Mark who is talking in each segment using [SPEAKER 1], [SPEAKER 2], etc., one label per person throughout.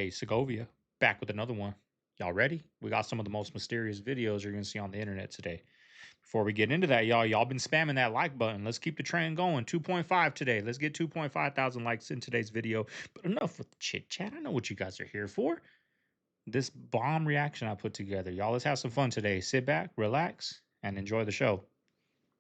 [SPEAKER 1] Hey, Segovia, back with another one. Y'all ready? We got some of the most mysterious videos you're gonna see on the internet today. Before we get into that, y'all been spamming that like button. Let's keep the trend going. 2.5 today. Let's get 2.5 thousand likes in today's video. But enough with the chit chat. I know what you guys are here for. This bomb reaction I put together. Y'all, let's have some fun today. Sit back, relax, and enjoy the show.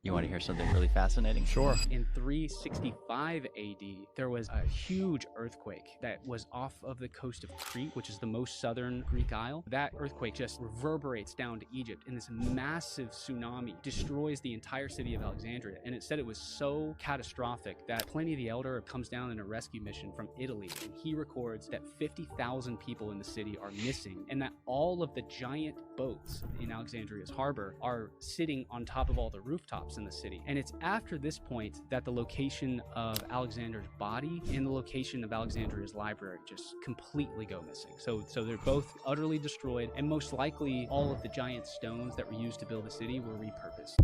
[SPEAKER 2] You want to hear something really fascinating?
[SPEAKER 1] Sure.
[SPEAKER 3] In 365 AD, there was a huge earthquake that was off of the coast of Crete, which is the most southern Greek isle. That earthquake just reverberates down to Egypt, and this massive tsunami destroys the entire city of Alexandria. And it said it was so catastrophic that Pliny the Elder comes down in a rescue mission from Italy, and he records that 50,000 people in the city are missing, and that all of the giant boats in Alexandria's harbor are sitting on top of all the rooftops in the city. And it's after this point that the location of Alexander's body and the location of Alexandria's library just completely go missing. So they're both utterly destroyed, and most likely all of the giant stones that were used to build the city were repurposed.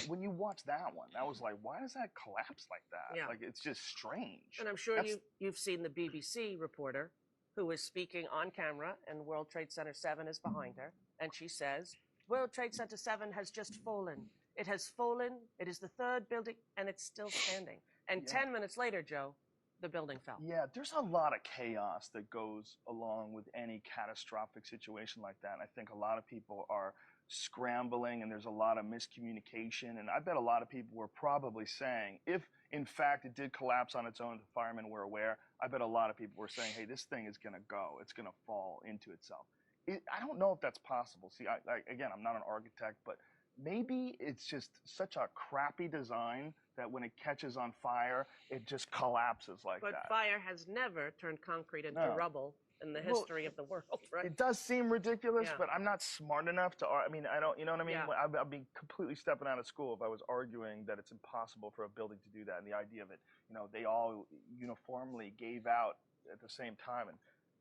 [SPEAKER 4] When you watch that one, that was like, why does that collapse like that?
[SPEAKER 5] Yeah.
[SPEAKER 4] Like, it's just strange.
[SPEAKER 5] And I'm sure you've seen the BBC reporter who is speaking on camera, and World Trade Center 7 is behind her, and she says, World Trade Center 7 has just fallen. It has fallen. It is the third building, and it's still standing. And 10 minutes later, Joe, the building fell.
[SPEAKER 4] Yeah, there's a lot of chaos that goes along with any catastrophic situation like that. And I think a lot of people are scrambling, and there's a lot of miscommunication. And I bet a lot of people were probably saying, if in fact it did collapse on its own, the firemen were aware, I bet a lot of people were saying, hey, this thing is going to go. It's going to fall into itself. I don't know if that's possible. See, again, I'm not an architect, but maybe it's just such a crappy design that when it catches on fire, it just collapses like that.
[SPEAKER 5] But fire has never turned concrete into rubble in the history of the world, right?
[SPEAKER 4] It does seem ridiculous, but I'm not smart enough to, I mean, I don't, you know what I mean? Yeah. I'd be completely stepping out of school if I was arguing that it's impossible for a building to do that. And the idea of it, you know, they all uniformly gave out at the same time.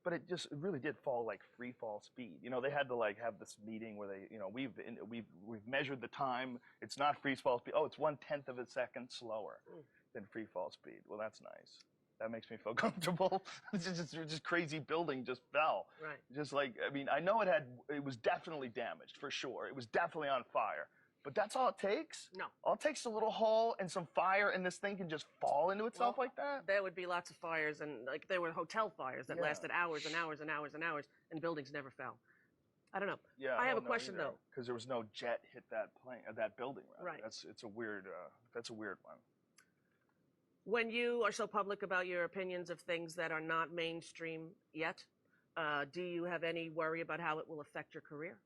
[SPEAKER 4] But it really did fall like free fall speed. You know, they had to like have this meeting where they, you know, we've measured the time. It's not free fall speed. Oh, it's 1/10 of a second slower than free fall speed. Well, that's nice. That makes me feel comfortable. It's just crazy building just fell.
[SPEAKER 5] Right.
[SPEAKER 4] Just like, I mean, I know it was definitely damaged for sure. It was definitely on fire. But that's all it takes?
[SPEAKER 5] No.
[SPEAKER 4] All it takes is a little hole and some fire, and this thing can just fall into itself like that?
[SPEAKER 5] There would be lots of fires, and like there were hotel fires that lasted hours and hours and hours and hours, and buildings never fell. I don't know.
[SPEAKER 4] Yeah,
[SPEAKER 5] I have a question though.
[SPEAKER 4] Because there was no jet hit that building.
[SPEAKER 5] Right.
[SPEAKER 4] It's a weird. That's a weird one.
[SPEAKER 5] When you are so public about your opinions of things that are not mainstream yet, do you have any worry about how it will affect your career?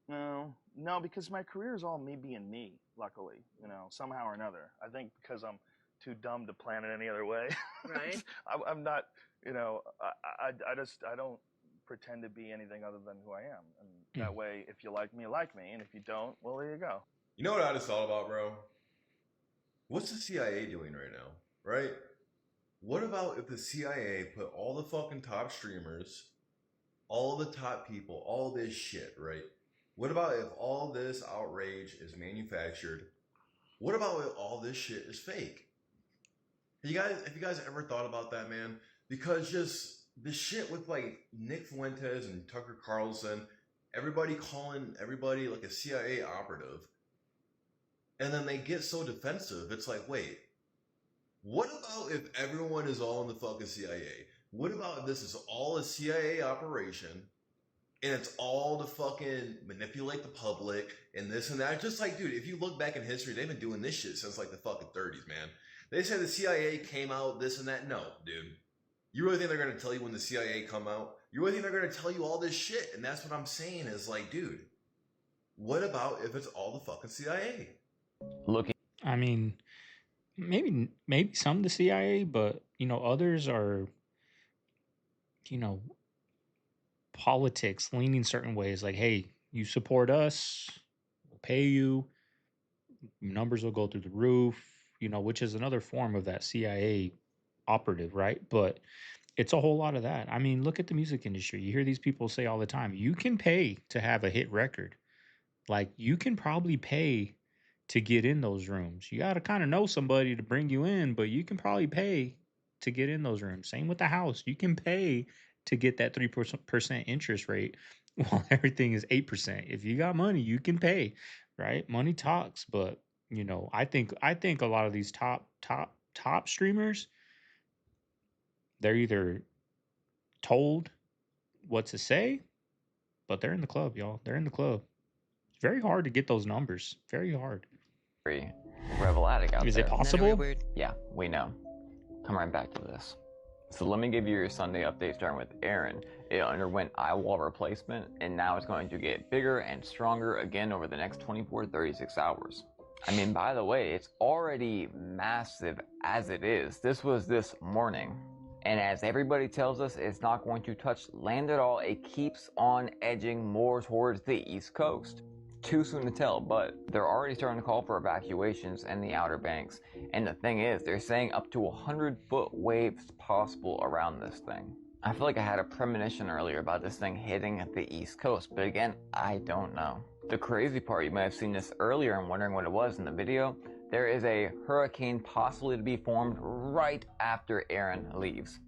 [SPEAKER 4] No, because my career is all me being me, luckily, you know, somehow or another. I think because I'm too dumb to plan it any other way.
[SPEAKER 5] Right.
[SPEAKER 4] I'm not, you know, I don't pretend to be anything other than who I am. And that way, if you like me, and if you don't, well, there you go.
[SPEAKER 6] You know what I just thought about, bro? What's the CIA doing right now, right? What about if the CIA put all the fucking top streamers, all the top people, all this shit, right? What about if all this outrage is manufactured? What about if all this shit is fake? Have you guys ever thought about that, man? Because just the shit with like Nick Fuentes and Tucker Carlson, everybody calling everybody like a CIA operative, and then they get so defensive. It's like, wait, what about if everyone is all in the fucking CIA? What about if this is all a CIA operation? And it's all to fucking manipulate the public and this and that. Just like, dude, if you look back in history, they've been doing this shit since like the fucking 30s, man. They say the CIA came out, this and that. No, dude. You really think they're going to tell you when the CIA come out? You really think they're going to tell you all this shit? And that's what I'm saying is like, dude, what about if it's all the fucking CIA?
[SPEAKER 1] I mean, maybe some of the CIA, but, you know, others are, you know, politics leaning certain ways, like, hey, you support us, we'll pay you, numbers will go through the roof, you know, which is another form of that CIA operative, right? But it's a whole lot of that. I mean, look at the music industry. You hear these people say all the time, you can pay to have a hit record. Like, you can probably pay to get in those rooms. You got to kind of know somebody to bring you in, but you can probably pay to get in those rooms. Same with the house. You can pay to get that 3% interest rate while everything is 8%. If you got money, you can pay, right? Money talks, but you know, I think a lot of these top streamers, they're either told what to say, but they're in the club, y'all. They're in the club. It's very hard to get those numbers. Very hard.
[SPEAKER 7] Rebel addict out
[SPEAKER 1] Is
[SPEAKER 7] there.
[SPEAKER 1] it possible?
[SPEAKER 7] Yeah, we know. Come right back to this. So let me give you your Sunday update starting with Aaron. It underwent eye wall replacement and now it's going to get bigger and stronger again over the next 36 hours. I mean, by the way, it's already massive as it is. This was this morning. And as everybody tells us, it's not going to touch land at all. It keeps on edging more towards the East Coast. Too soon to tell, but they're already starting to call for evacuations in the Outer Banks. And the thing is, they're saying up to 100-foot waves possible around this thing. I feel like I had a premonition earlier about this thing hitting the East Coast, but again, I don't know. The crazy part, you might have seen this earlier and wondering what it was in the video, there is a hurricane possibly to be formed right after Aaron leaves.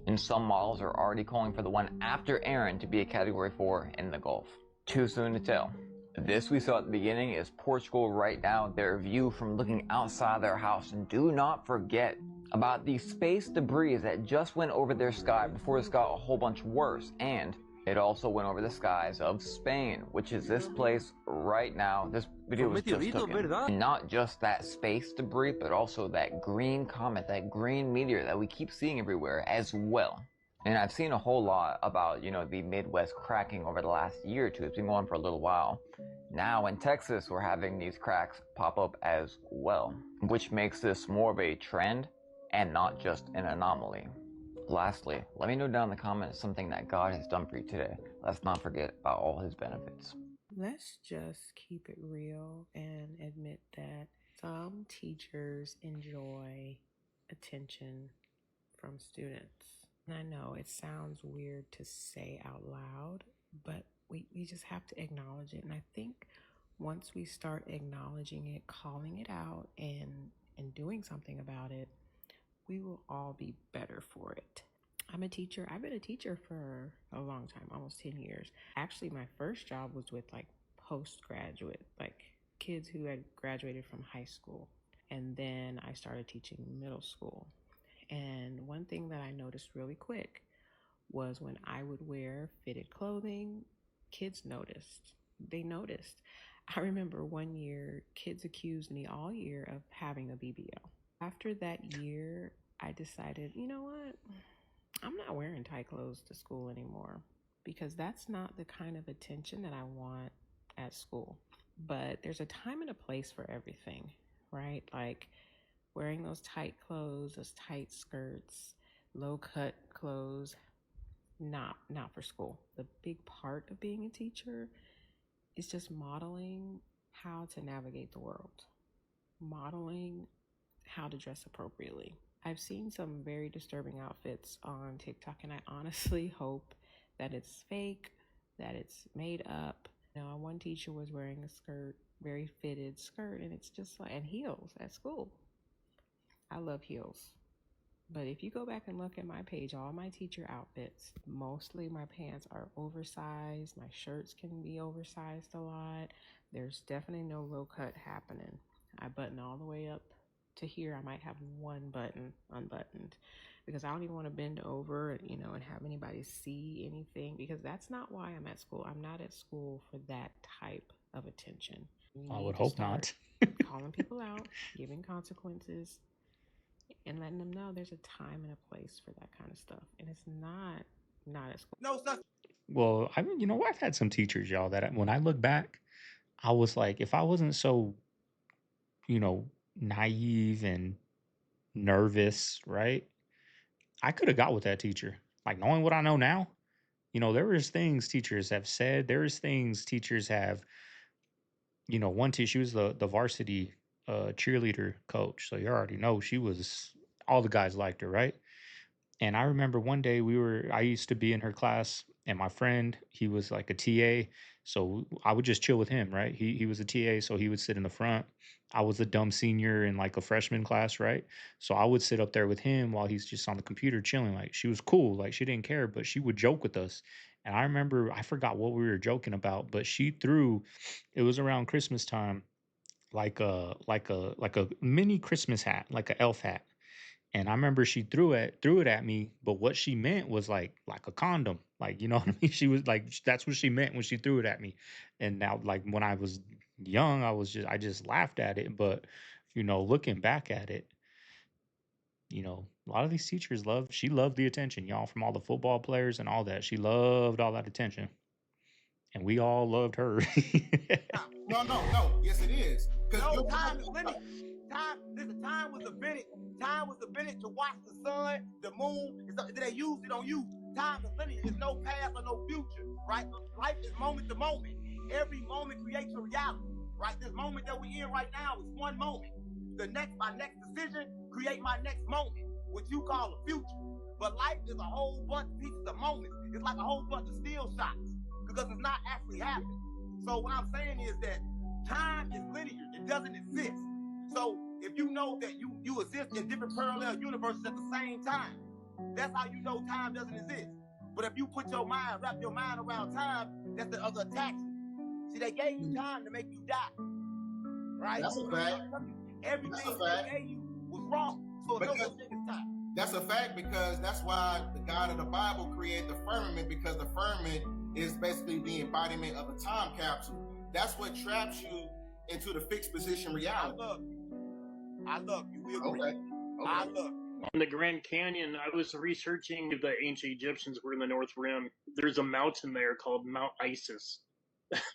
[SPEAKER 7] And some models are already calling for the one after Aaron to be a Category 4 in the Gulf. Too soon to tell. This we saw at the beginning is Portugal right now, their view from looking outside their house. And do not forget about the space debris that just went over their sky before this got a whole bunch worse. And it also went over the skies of Spain, which is this place right now. This video was just taken. And not just that space debris, but also that green comet, that green meteor that we keep seeing everywhere as well. And I've seen a whole lot about, you know, the Midwest cracking over the last year or two. It's been going for a little while. Now in Texas, we're having these cracks pop up as well, which makes this more of a trend and not just an anomaly. Lastly, let me know down in the comments something that God has done for you today. Let's not forget about all his benefits.
[SPEAKER 8] Let's just keep it real and admit that some teachers enjoy attention from students. And I know it sounds weird to say out loud, but we just have to acknowledge it. And I think once we start acknowledging it, calling it out, and doing something about it, we will all be better for it. I'm a teacher. I've been a teacher for a long time, almost 10 years. Actually, my first job was with like postgraduate, like kids who had graduated from high school. And then I started teaching middle school. And one thing that I noticed really quick was when I would wear fitted clothing, kids noticed. They noticed. I remember one year, kids accused me all year of having a BBL. After that year, I decided, you know what? I'm not wearing tight clothes to school anymore because that's not the kind of attention that I want at school. But there's a time and a place for everything, right? Like wearing those tight clothes, those tight skirts, low cut clothes, not for school. The big part of being a teacher is just modeling how to navigate the world, modeling how to dress appropriately. I've seen some very disturbing outfits on TikTok, and I honestly hope that it's fake, that it's made up. You know, one teacher was wearing a skirt, very fitted skirt, and it's just like, and heels at school. I love heels. But if you go back and look at my page, all my teacher outfits, mostly my pants are oversized. My shirts can be oversized a lot. There's definitely no low cut happening. I button all the way up to here. I might have one button unbuttoned because I don't even want to bend over, you know, and have anybody see anything, because that's not why I'm at school. I'm not at school for that type of attention.
[SPEAKER 1] I would hope not.
[SPEAKER 8] Calling people out, giving consequences, and letting them know there's a time and a place for that kind of stuff. And it's not at school.
[SPEAKER 9] No, stuff.
[SPEAKER 1] Well, I mean, you know, I've had some teachers, y'all, that when I look back, I was like, if I wasn't so, you know, naive and nervous, right? I could have got with that teacher. Like knowing what I know now, you know, there is things teachers have said. There is things teachers have, you know, one teacher, she was the varsity cheerleader coach. So you already know she was, all the guys liked her, right? And I remember one day I used to be in her class, and my friend, he was like a TA. So I would just chill with him, right? He was a TA, so he would sit in the front. I was a dumb senior in like a freshman class, right? So I would sit up there with him while he's just on the computer chilling. Like she was cool, like she didn't care, but she would joke with us. And I remember I forgot what we were joking about, but she threw, it was around Christmas time, like a mini Christmas hat, like a elf hat. And I remember she threw it at me, but what she meant was like a condom. Like, you know what I mean? She was like, that's what she meant when she threw it at me. And now, like when I was young, I just laughed at it. But, looking back at it, a lot of these teachers she loved the attention, y'all, from all the football players and all that. She loved all that attention. And we all loved her.
[SPEAKER 9] No. Yes, it is. No, time is linear. Time was invented. Time was invented to watch the sun, the moon. They use it on you. Time is linear. There's no past or no future, right? Life is moment to moment. Every moment creates a reality, right? This moment that we're in right now is one moment. My next decision create my next moment, what you call a future. But life is a whole bunch of pieces of moments. It's like a whole bunch of still shots because it's not actually happening. So what I'm saying is that time is linear. It doesn't exist. So if you know that you exist in different parallel universes at the same time, that's how you know time doesn't exist. But if you wrap your mind around time, that's the other attachment. See, they gave you time to make you die. Right? That's a fact. Everything they gave you was wrong. So it's no such thing as time. That's a fact because that's why the God of the Bible created the firmament, because the firmament is basically the embodiment of a time capsule. That's what traps you into the fixed position reality. I love you. We agree. Okay. I love you.
[SPEAKER 10] In the Grand Canyon, I was researching if the ancient Egyptians were in the North Rim. There's a mountain there called Mount Isis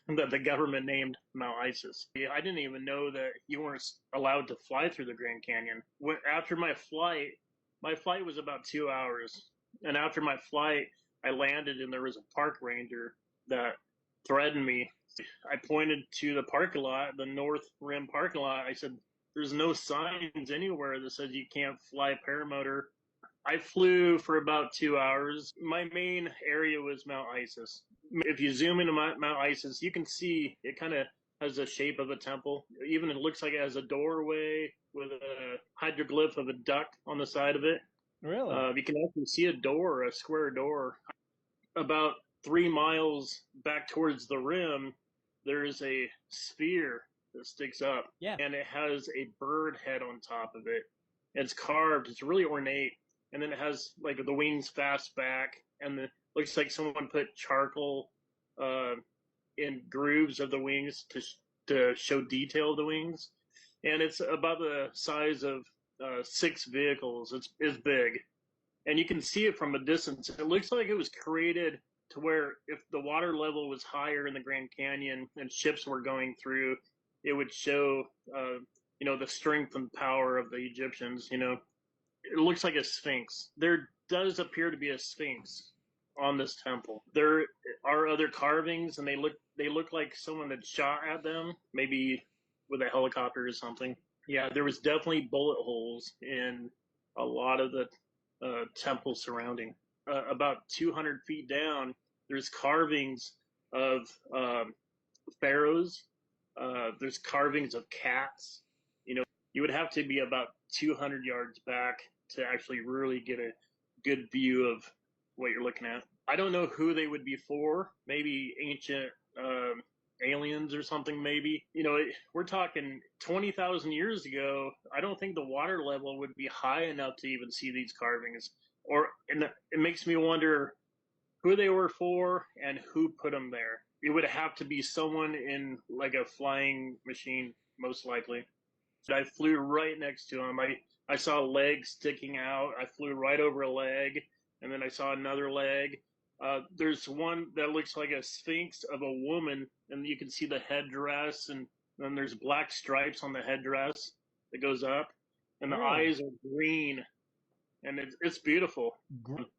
[SPEAKER 10] that the government named Mount Isis. I didn't even know that you weren't allowed to fly through the Grand Canyon. After my flight was about 2 hours. And after my flight, I landed and there was a park ranger that threatened me. I pointed to the parking lot, the North Rim parking lot. I said, there's no signs anywhere that says you can't fly paramotor. I flew for about 2 hours. My main area was Mount Isis. If you zoom into Mount Isis, you can see it kind of has the shape of a temple. Even it looks like it has a doorway with a hieroglyph of a duck on the side of it.
[SPEAKER 2] Really?
[SPEAKER 10] You can actually see a square door. About 3 miles back towards the rim, there is a sphere that sticks up.
[SPEAKER 2] Yeah.
[SPEAKER 10] And it has a bird head on top of it. It's carved. It's really ornate. And then it has like the wings fast back, and it looks like someone put charcoal in grooves of the wings to show detail of the wings. And it's about the size of 6 vehicles. It's big. And you can see it from a distance. It looks like it was created to where if the water level was higher in the Grand Canyon and ships were going through, it would show, the strength and power of the Egyptians. It looks like a sphinx. There does appear to be a sphinx on this temple. There are other carvings, and they look like someone had shot at them, maybe with a helicopter or something. Yeah, there was definitely bullet holes in a lot of the temple surrounding. About 200 feet down, there's carvings of pharaohs. There's carvings of cats. You would have to be about 200 yards back to actually really get a good view of what you're looking at. I don't know who they would be for. Maybe ancient aliens or something, maybe. We're talking 20,000 years ago. I don't think the water level would be high enough to even see these carvings. And it makes me wonder who they were for and who put them there. It would have to be someone in like a flying machine, most likely. I flew right next to him. I saw legs sticking out. I flew right over a leg, and then I saw another leg. There's one that looks like a sphinx of a woman, and you can see the headdress, and then there's black stripes on the headdress that goes up, and the eyes are green, and it's beautiful.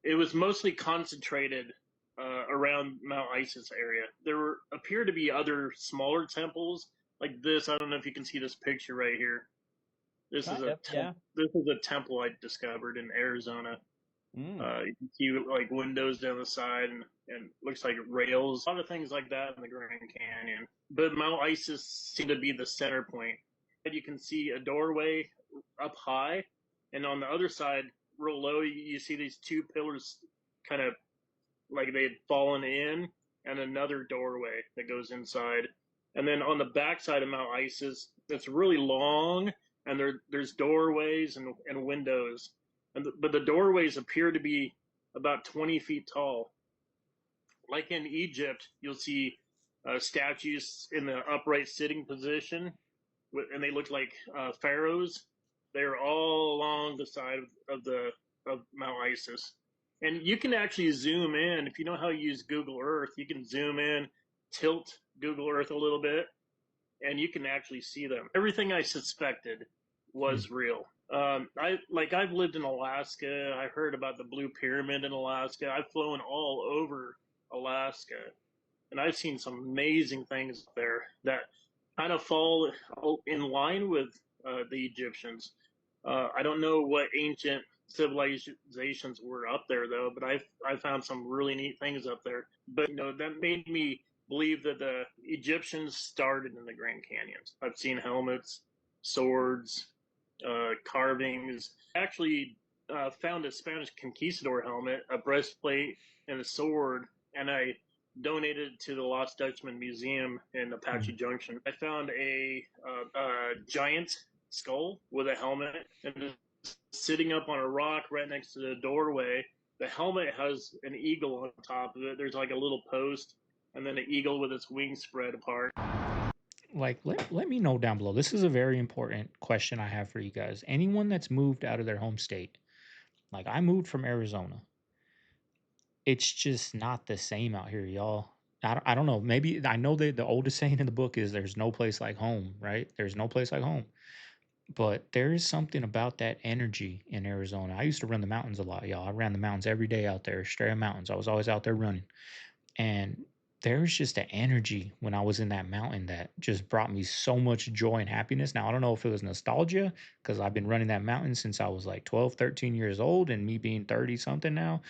[SPEAKER 10] It was mostly concentrated around Mount Isis area. There appear to be other smaller temples like this. I don't know if you can see this picture right here. This is a temple I discovered in Arizona. You can see like windows down the side and looks like rails. A lot of things like that in the Grand Canyon. But Mount Isis seemed to be the center point. And you can see a doorway up high, and on the other side, real low, you see these two pillars kind of like they had fallen in, and another doorway that goes inside. And then on the backside of Mount Isis, it's really long, and there's doorways and windows. But the doorways appear to be about 20 feet tall. Like in Egypt, you'll see statues in the upright sitting position, and they look like pharaohs. They're all along the side of Mount Isis. And you can actually zoom in. If you know how to use Google Earth, you can zoom in, tilt Google Earth a little bit, and you can actually see them. Everything I suspected was real. I've lived in Alaska. I heard about the Blue Pyramid in Alaska. I've flown all over Alaska, and I've seen some amazing things there that kind of fall in line with the Egyptians. I don't know what ancient civilizations were up there though, but I found some really neat things up there. But that made me believe that the Egyptians started in the Grand Canyons. I've seen helmets, swords, carvings. Actually found a Spanish conquistador helmet, a breastplate, and a sword, and I donated it to the Lost Dutchman Museum in Apache Junction. I found a giant skull with a helmet, and it's sitting up on a rock right next to the doorway. The helmet has an eagle on top of it. There's like a little post, and then an eagle with its wings spread apart.
[SPEAKER 1] Like, let me know down below. This is a very important question I have for you guys. Anyone that's moved out of their home state, like I moved from Arizona. It's just not the same out here, y'all. I don't know. Maybe I know that the oldest saying in the book is there's no place like home, right? There's no place like home. But there is something about that energy in Arizona. I used to run the mountains a lot, y'all. I ran the mountains every day out there, straight mountains. I was always out there running. And there's just an energy when I was in that mountain that just brought me so much joy and happiness. Now, I don't know if it was nostalgia because I've been running that mountain since I was like 12, 13 years old, and me being 30 something now,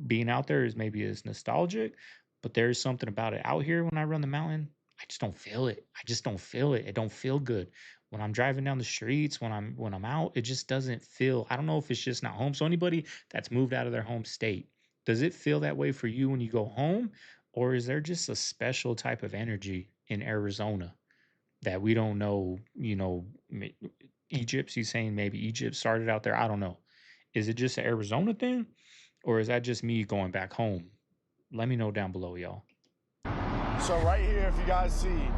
[SPEAKER 1] being out there is nostalgic, but there's something about it out here when I run the mountain. I just don't feel it. I just don't feel it. It don't feel good. When I'm driving down the streets, when I'm out, it just doesn't feel. I don't know if it's just not home. So anybody that's moved out of their home state, does it feel that way for you when you go home? Or is there just a special type of energy in Arizona that we don't know? Egypt, he's saying maybe Egypt started out there. I don't know. Is it just an Arizona thing? Or is that just me going back home? Let me know down below, y'all.
[SPEAKER 11] So right here, if you guys see,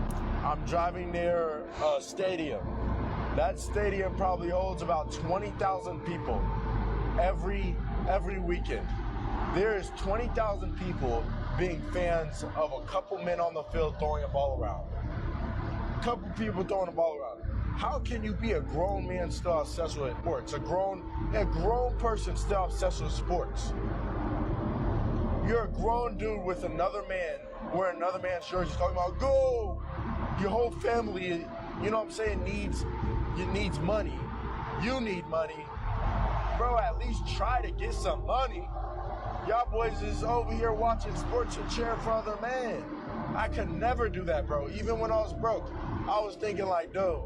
[SPEAKER 11] I'm driving near a stadium. That stadium probably holds about 20,000 people every weekend. There's 20,000 people being fans of a couple men on the field throwing a ball around. A couple people throwing a ball around. How can you be a grown man still obsessed with sports? A grown person still obsessed with sports. You're a grown dude with another man wearing another man's jersey talking about go. Your whole family, needs money. You need money. Bro, at least try to get some money. Y'all boys is over here watching sports and cheering for other men. I could never do that, bro. Even when I was broke, I was thinking like, dude,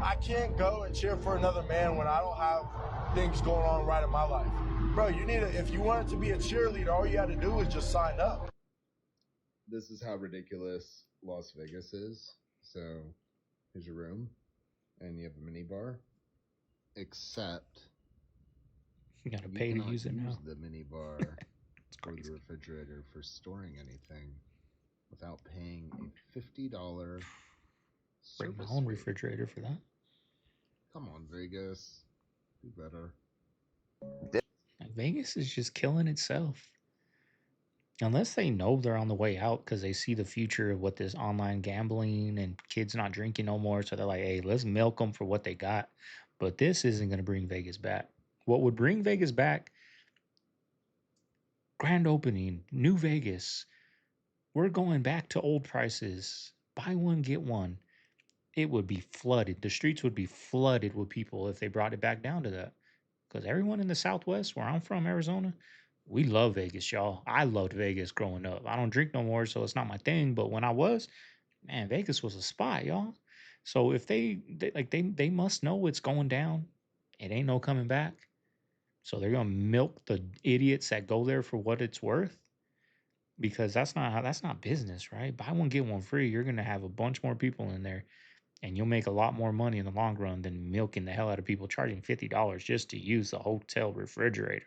[SPEAKER 11] I can't go and cheer for another man when I don't have things going on right in my life. Bro, if you wanted to be a cheerleader, all you had to do was just sign up.
[SPEAKER 12] This is how ridiculous Las Vegas is. So here's your room, and you have a mini bar, except
[SPEAKER 1] you gotta pay to use it now.
[SPEAKER 12] The mini bar or the refrigerator for storing anything without paying a $50
[SPEAKER 1] bring my own refrigerator for that.
[SPEAKER 12] Come on, Vegas, do better.
[SPEAKER 1] Like, Vegas is just killing itself. Unless they know they're on the way out because they see the future of what this online gambling and kids not drinking no more. So they're like, hey, let's milk them for what they got. But this isn't going to bring Vegas back. What would bring Vegas back? Grand opening, New Vegas. We're going back to old prices. Buy one, get one. It would be flooded. The streets would be flooded with people if they brought it back down to that. Because everyone in the Southwest, where I'm from, Arizona, we love Vegas, y'all. I loved Vegas growing up. I don't drink no more, so it's not my thing. But when I was, man, Vegas was a spot, y'all. So if they must know it's going down. It ain't no coming back. So they're gonna milk the idiots that go there for what it's worth, because that's not business, right? Buy one get one free. You're gonna have a bunch more people in there, and you'll make a lot more money in the long run than milking the hell out of people, charging $50 just to use the hotel refrigerator.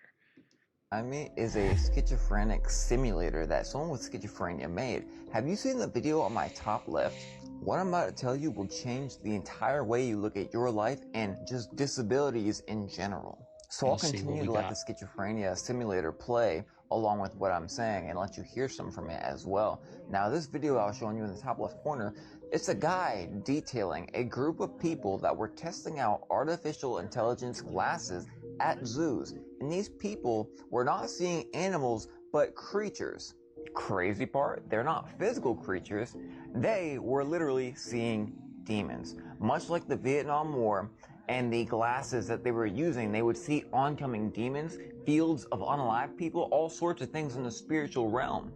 [SPEAKER 7] Is a schizophrenic simulator that someone with schizophrenia made. Have you seen the video on my top left? What I'm about to tell you will change the entire way you look at your life and just disabilities in general. So I'll continue to let the schizophrenia simulator play along with what I'm saying and let you hear some from it as well. Now this video I was showing you in the top left corner, it's a guy detailing a group of people that were testing out artificial intelligence glasses at zoos. And these people were not seeing animals, but creatures. Crazy part, they're not physical creatures. They were literally seeing demons. Much like the Vietnam War and the glasses that they were using, they would see oncoming demons, fields of unalive people, all sorts of things in the spiritual realm.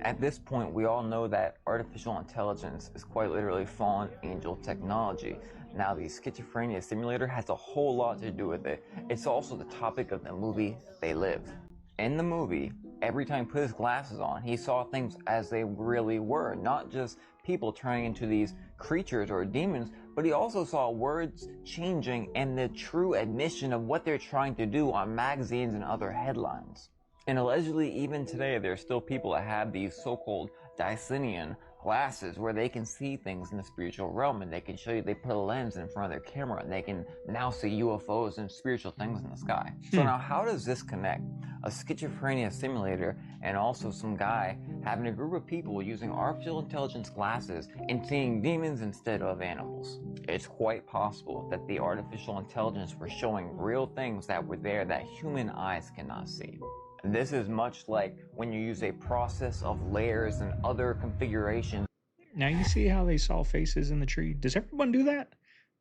[SPEAKER 7] At this point, we all know that artificial intelligence is quite literally fallen angel technology. Now, the schizophrenia simulator has a whole lot to do with it. It's also the topic of the movie They Live. In the movie, every time he put his glasses on, he saw things as they really were, not just people turning into these creatures or demons, but he also saw words changing and the true admission of what they're trying to do on magazines and other headlines. And allegedly, even today, there's still people that have these so-called Dysonian glasses where they can see things in the spiritual realm, and they can show you, they put a lens in front of their camera and they can now see UFOs and spiritual things in the sky. So now how does this connect? A schizophrenia simulator and also some guy having a group of people using artificial intelligence glasses and seeing demons instead of animals. It's quite possible that the artificial intelligence were showing real things that were there that human eyes cannot see. This is much like when you use a process of layers and other configurations.
[SPEAKER 1] Now you see how they saw faces in the tree? Does everyone do that?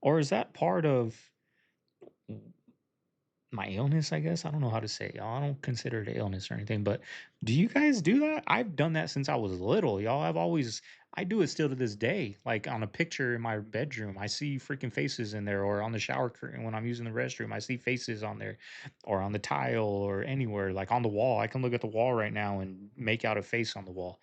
[SPEAKER 1] Or is that part of my illness, I guess? I don't know how to say it, y'all. I don't consider it an illness or anything, but do you guys do that? I've done that since I was little, y'all. I do it still to this day. Like on a picture in my bedroom, I see freaking faces in there, or on the shower curtain when I'm using the restroom, I see faces on there, or on the tile, or anywhere, like on the wall. I can look at the wall right now and make out a face on the wall.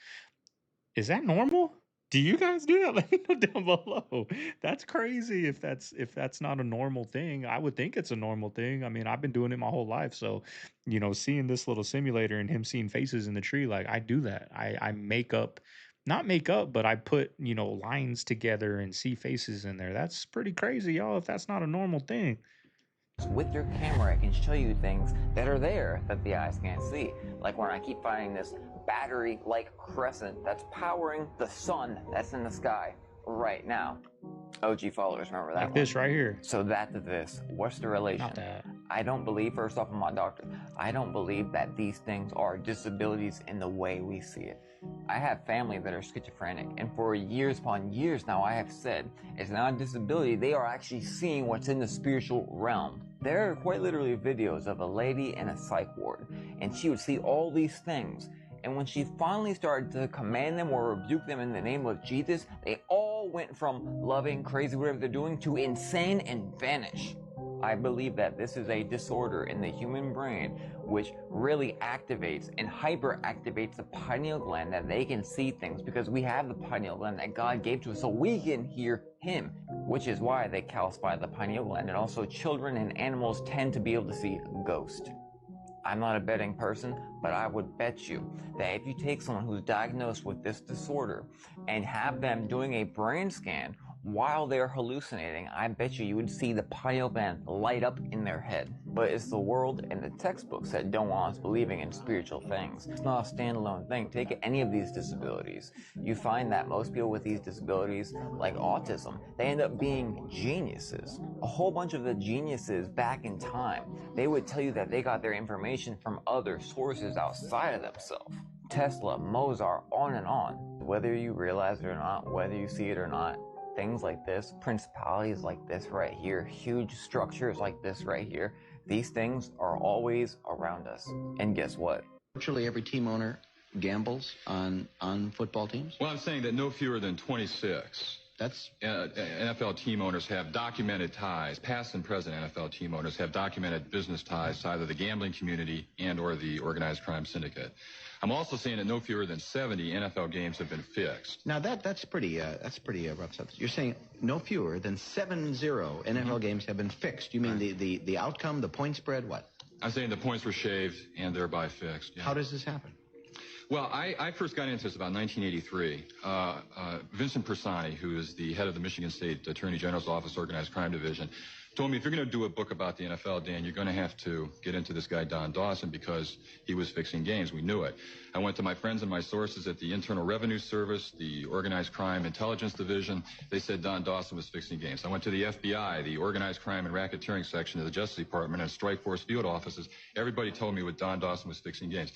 [SPEAKER 1] Is that normal? Do you guys do that? Let me know down below. That's crazy if that's not a normal thing. I would think it's a normal thing. I mean, I've been doing it my whole life. So, seeing this little simulator and him seeing faces in the tree, like I do that. I make up, not make up, but I put, lines together and see faces in there. That's pretty crazy, y'all, if that's not a normal thing.
[SPEAKER 7] With your camera, it can show you things that are there that the eyes can't see. Like when I keep finding this battery-like crescent that's powering the sun that's in the sky right now. OG followers remember that
[SPEAKER 1] Like
[SPEAKER 7] one.
[SPEAKER 1] this right here.
[SPEAKER 7] So that to this, what's the relation?
[SPEAKER 1] Not that.
[SPEAKER 7] I don't believe, first off, I'm not a doctor, I don't believe that these things are disabilities in the way we see it. I have family that are schizophrenic, and for years upon years now I have said it's not a disability, they are actually seeing what's in the spiritual realm. There are quite literally videos of a lady in a psych ward, and she would see all these things, and when she finally started to command them or rebuke them in the name of Jesus, they all went from loving, crazy, whatever they're doing, to insane and vanish. I believe that this is a disorder in the human brain which really activates and hyperactivates the pineal gland, that they can see things because we have the pineal gland that God gave to us so we can hear Him, which is why they calcify the pineal gland. And also children and animals tend to be able to see ghosts. I'm not a betting person, but I would bet you that if you take someone who's diagnosed with this disorder and have them doing a brain scan while they're hallucinating, I bet you would see the pineal gland light up in their head. But it's the world and the textbooks that don't want us believing in spiritual things. It's not a standalone thing. Take any of these disabilities. You find that most people with these disabilities, like autism, they end up being geniuses. A whole bunch of the geniuses back in time, they would tell you that they got their information from other sources outside of themselves. Tesla, Mozart, on and on. Whether you realize it or not, whether you see it or not, things like this, principalities like this right here, huge structures like this right here, these things are always around us. And guess what?
[SPEAKER 13] Virtually every team owner gambles on football teams?
[SPEAKER 14] Well, I'm saying that no fewer than 26.
[SPEAKER 13] That's
[SPEAKER 14] NFL team owners have documented ties. Past and present NFL team owners have documented business ties to either the gambling community and or the organized crime syndicate. I'm also saying that no fewer than 70 NFL games have been fixed.
[SPEAKER 13] Now that's pretty rough stuff. You're saying no fewer than 70 NFL games have been fixed. You mean the outcome, the point spread, what?
[SPEAKER 14] I'm saying the points were shaved and thereby fixed. Yeah.
[SPEAKER 13] How does this happen?
[SPEAKER 14] Well, I first got into this about 1983. Vincent Persani, who is the head of the Michigan State Attorney General's Office Organized Crime Division, told me, if you're going to do a book about the NFL, Dan, you're going to have to get into this guy, Don Dawson, because he was fixing games. We knew it. I went to my friends and my sources at the Internal Revenue Service, the Organized Crime Intelligence Division. They said Don Dawson was fixing games. I went to the FBI, the Organized Crime and Racketeering Section of the Justice Department, and Strike Force field offices. Everybody told me what Don Dawson was fixing games.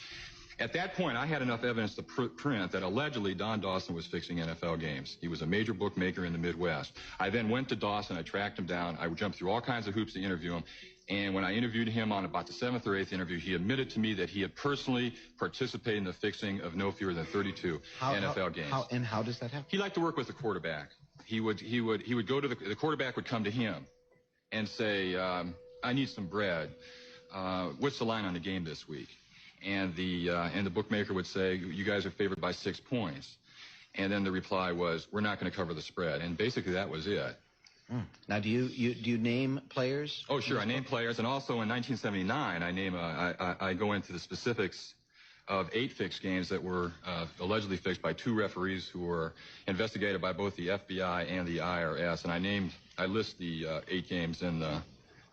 [SPEAKER 14] At that point, I had enough evidence to print that allegedly Don Dawson was fixing NFL games. He was a major bookmaker in the Midwest. I then went to Dawson. I tracked him down. I jumped through all kinds of hoops to interview him. And when I interviewed him on about the 7th or 8th interview, he admitted to me that he had personally participated in the fixing of no fewer than 32 NFL games.
[SPEAKER 13] How does that happen?
[SPEAKER 14] He liked to work with the quarterback. He would go to the quarterback would come to him and say, I need some bread. What's the line on the game this week? And the bookmaker would say, you guys are favored by 6 points. And then the reply was, we're not going to cover the spread. And basically that was it.
[SPEAKER 13] Now, do you name players?
[SPEAKER 14] Oh, sure. I name players. And also in 1979, I go into the specifics of 8 fixed games that were allegedly fixed by 2 referees who were investigated by both the FBI and the IRS. And I list the 8 games in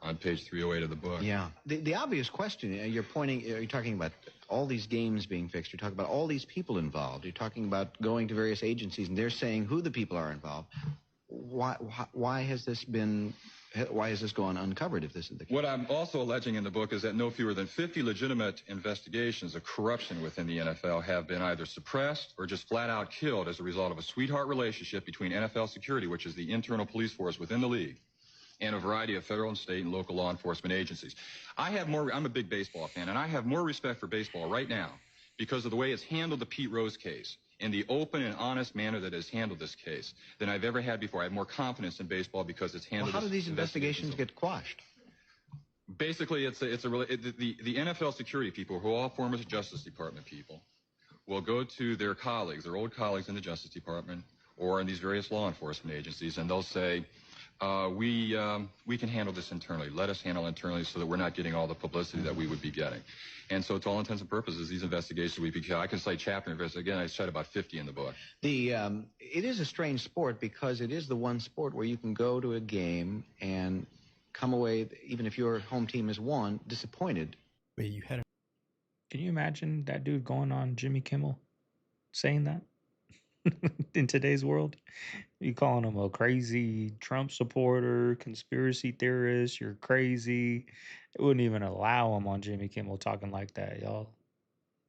[SPEAKER 14] on page 308 of the book.
[SPEAKER 13] Yeah. The obvious question, you're talking about all these games being fixed. You're talking about all these people involved. You're talking about going to various agencies, and they're saying who the people are involved. Why has this gone uncovered if this is the case?
[SPEAKER 14] What I'm also alleging in the book is that no fewer than 50 legitimate investigations of corruption within the NFL have been either suppressed or just flat out killed as a result of a sweetheart relationship between NFL security, which is the internal police force within the league, and a variety of federal and state and local law enforcement agencies. I'm a big baseball fan, and I have more respect for baseball right now because of the way it's handled the Pete Rose case in the open and honest manner that it's handled this case than I've ever had before. I have more confidence in baseball because it's handled.
[SPEAKER 13] Well, how do these investigations get quashed?
[SPEAKER 14] Basically, the NFL security people, who are all former Justice Department people, will go to their colleagues, their old colleagues in the Justice Department or in these various law enforcement agencies, and they'll say, we can handle this internally. Let us handle internally so that we're not getting all the publicity that we would be getting. And so to all intents and purposes, these investigations I can cite chapter and verse. Again, I cite about 50 in the book.
[SPEAKER 13] It is a strange sport because it is the one sport where you can go to a game and come away, even if your home team has won, disappointed.
[SPEAKER 1] Wait, you had Can you imagine that dude going on Jimmy Kimmel saying that? In today's world, you calling him a crazy Trump supporter, conspiracy theorist, you're crazy. It wouldn't even allow him on Jimmy Kimmel talking like that, y'all.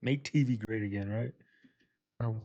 [SPEAKER 1] Make TV great again, right? Oh.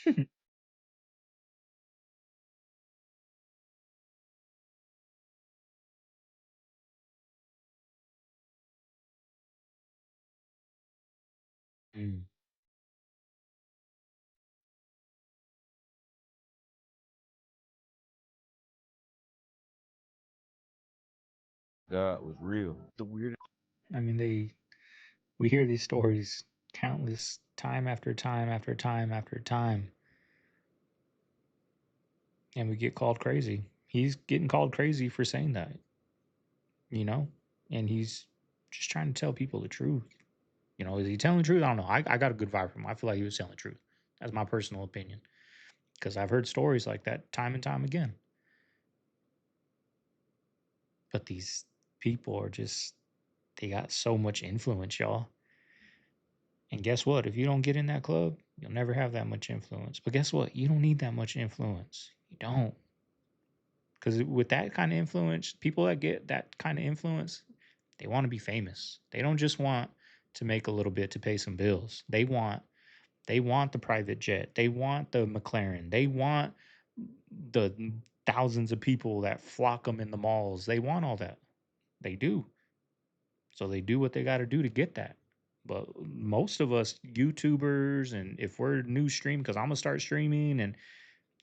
[SPEAKER 1] Mm.
[SPEAKER 15] God was real.
[SPEAKER 16] The weird.
[SPEAKER 1] I mean, we hear these stories countless time after time after time after time, and we get called crazy. He's getting called crazy for saying that, you know, and he's just trying to tell people the truth. You know, is he telling the truth? I don't know. I got a good vibe from him. I feel like he was telling the truth. That's my personal opinion, because I've heard stories like that time and time again. But these people are just, they got so much influence, y'all. And guess what? If you don't get in that club, you'll never have that much influence. But guess what? You don't need that much influence. You don't. Because with that kind of influence, people that get that kind of influence, they want to be famous. They don't just want to make a little bit to pay some bills. They want the private jet. They want the McLaren. They want the thousands of people that flock them in the malls. They want all that. They do. So they do what they got to do to get that. But most of us YouTubers, and if we're new stream, because I'm gonna start streaming, and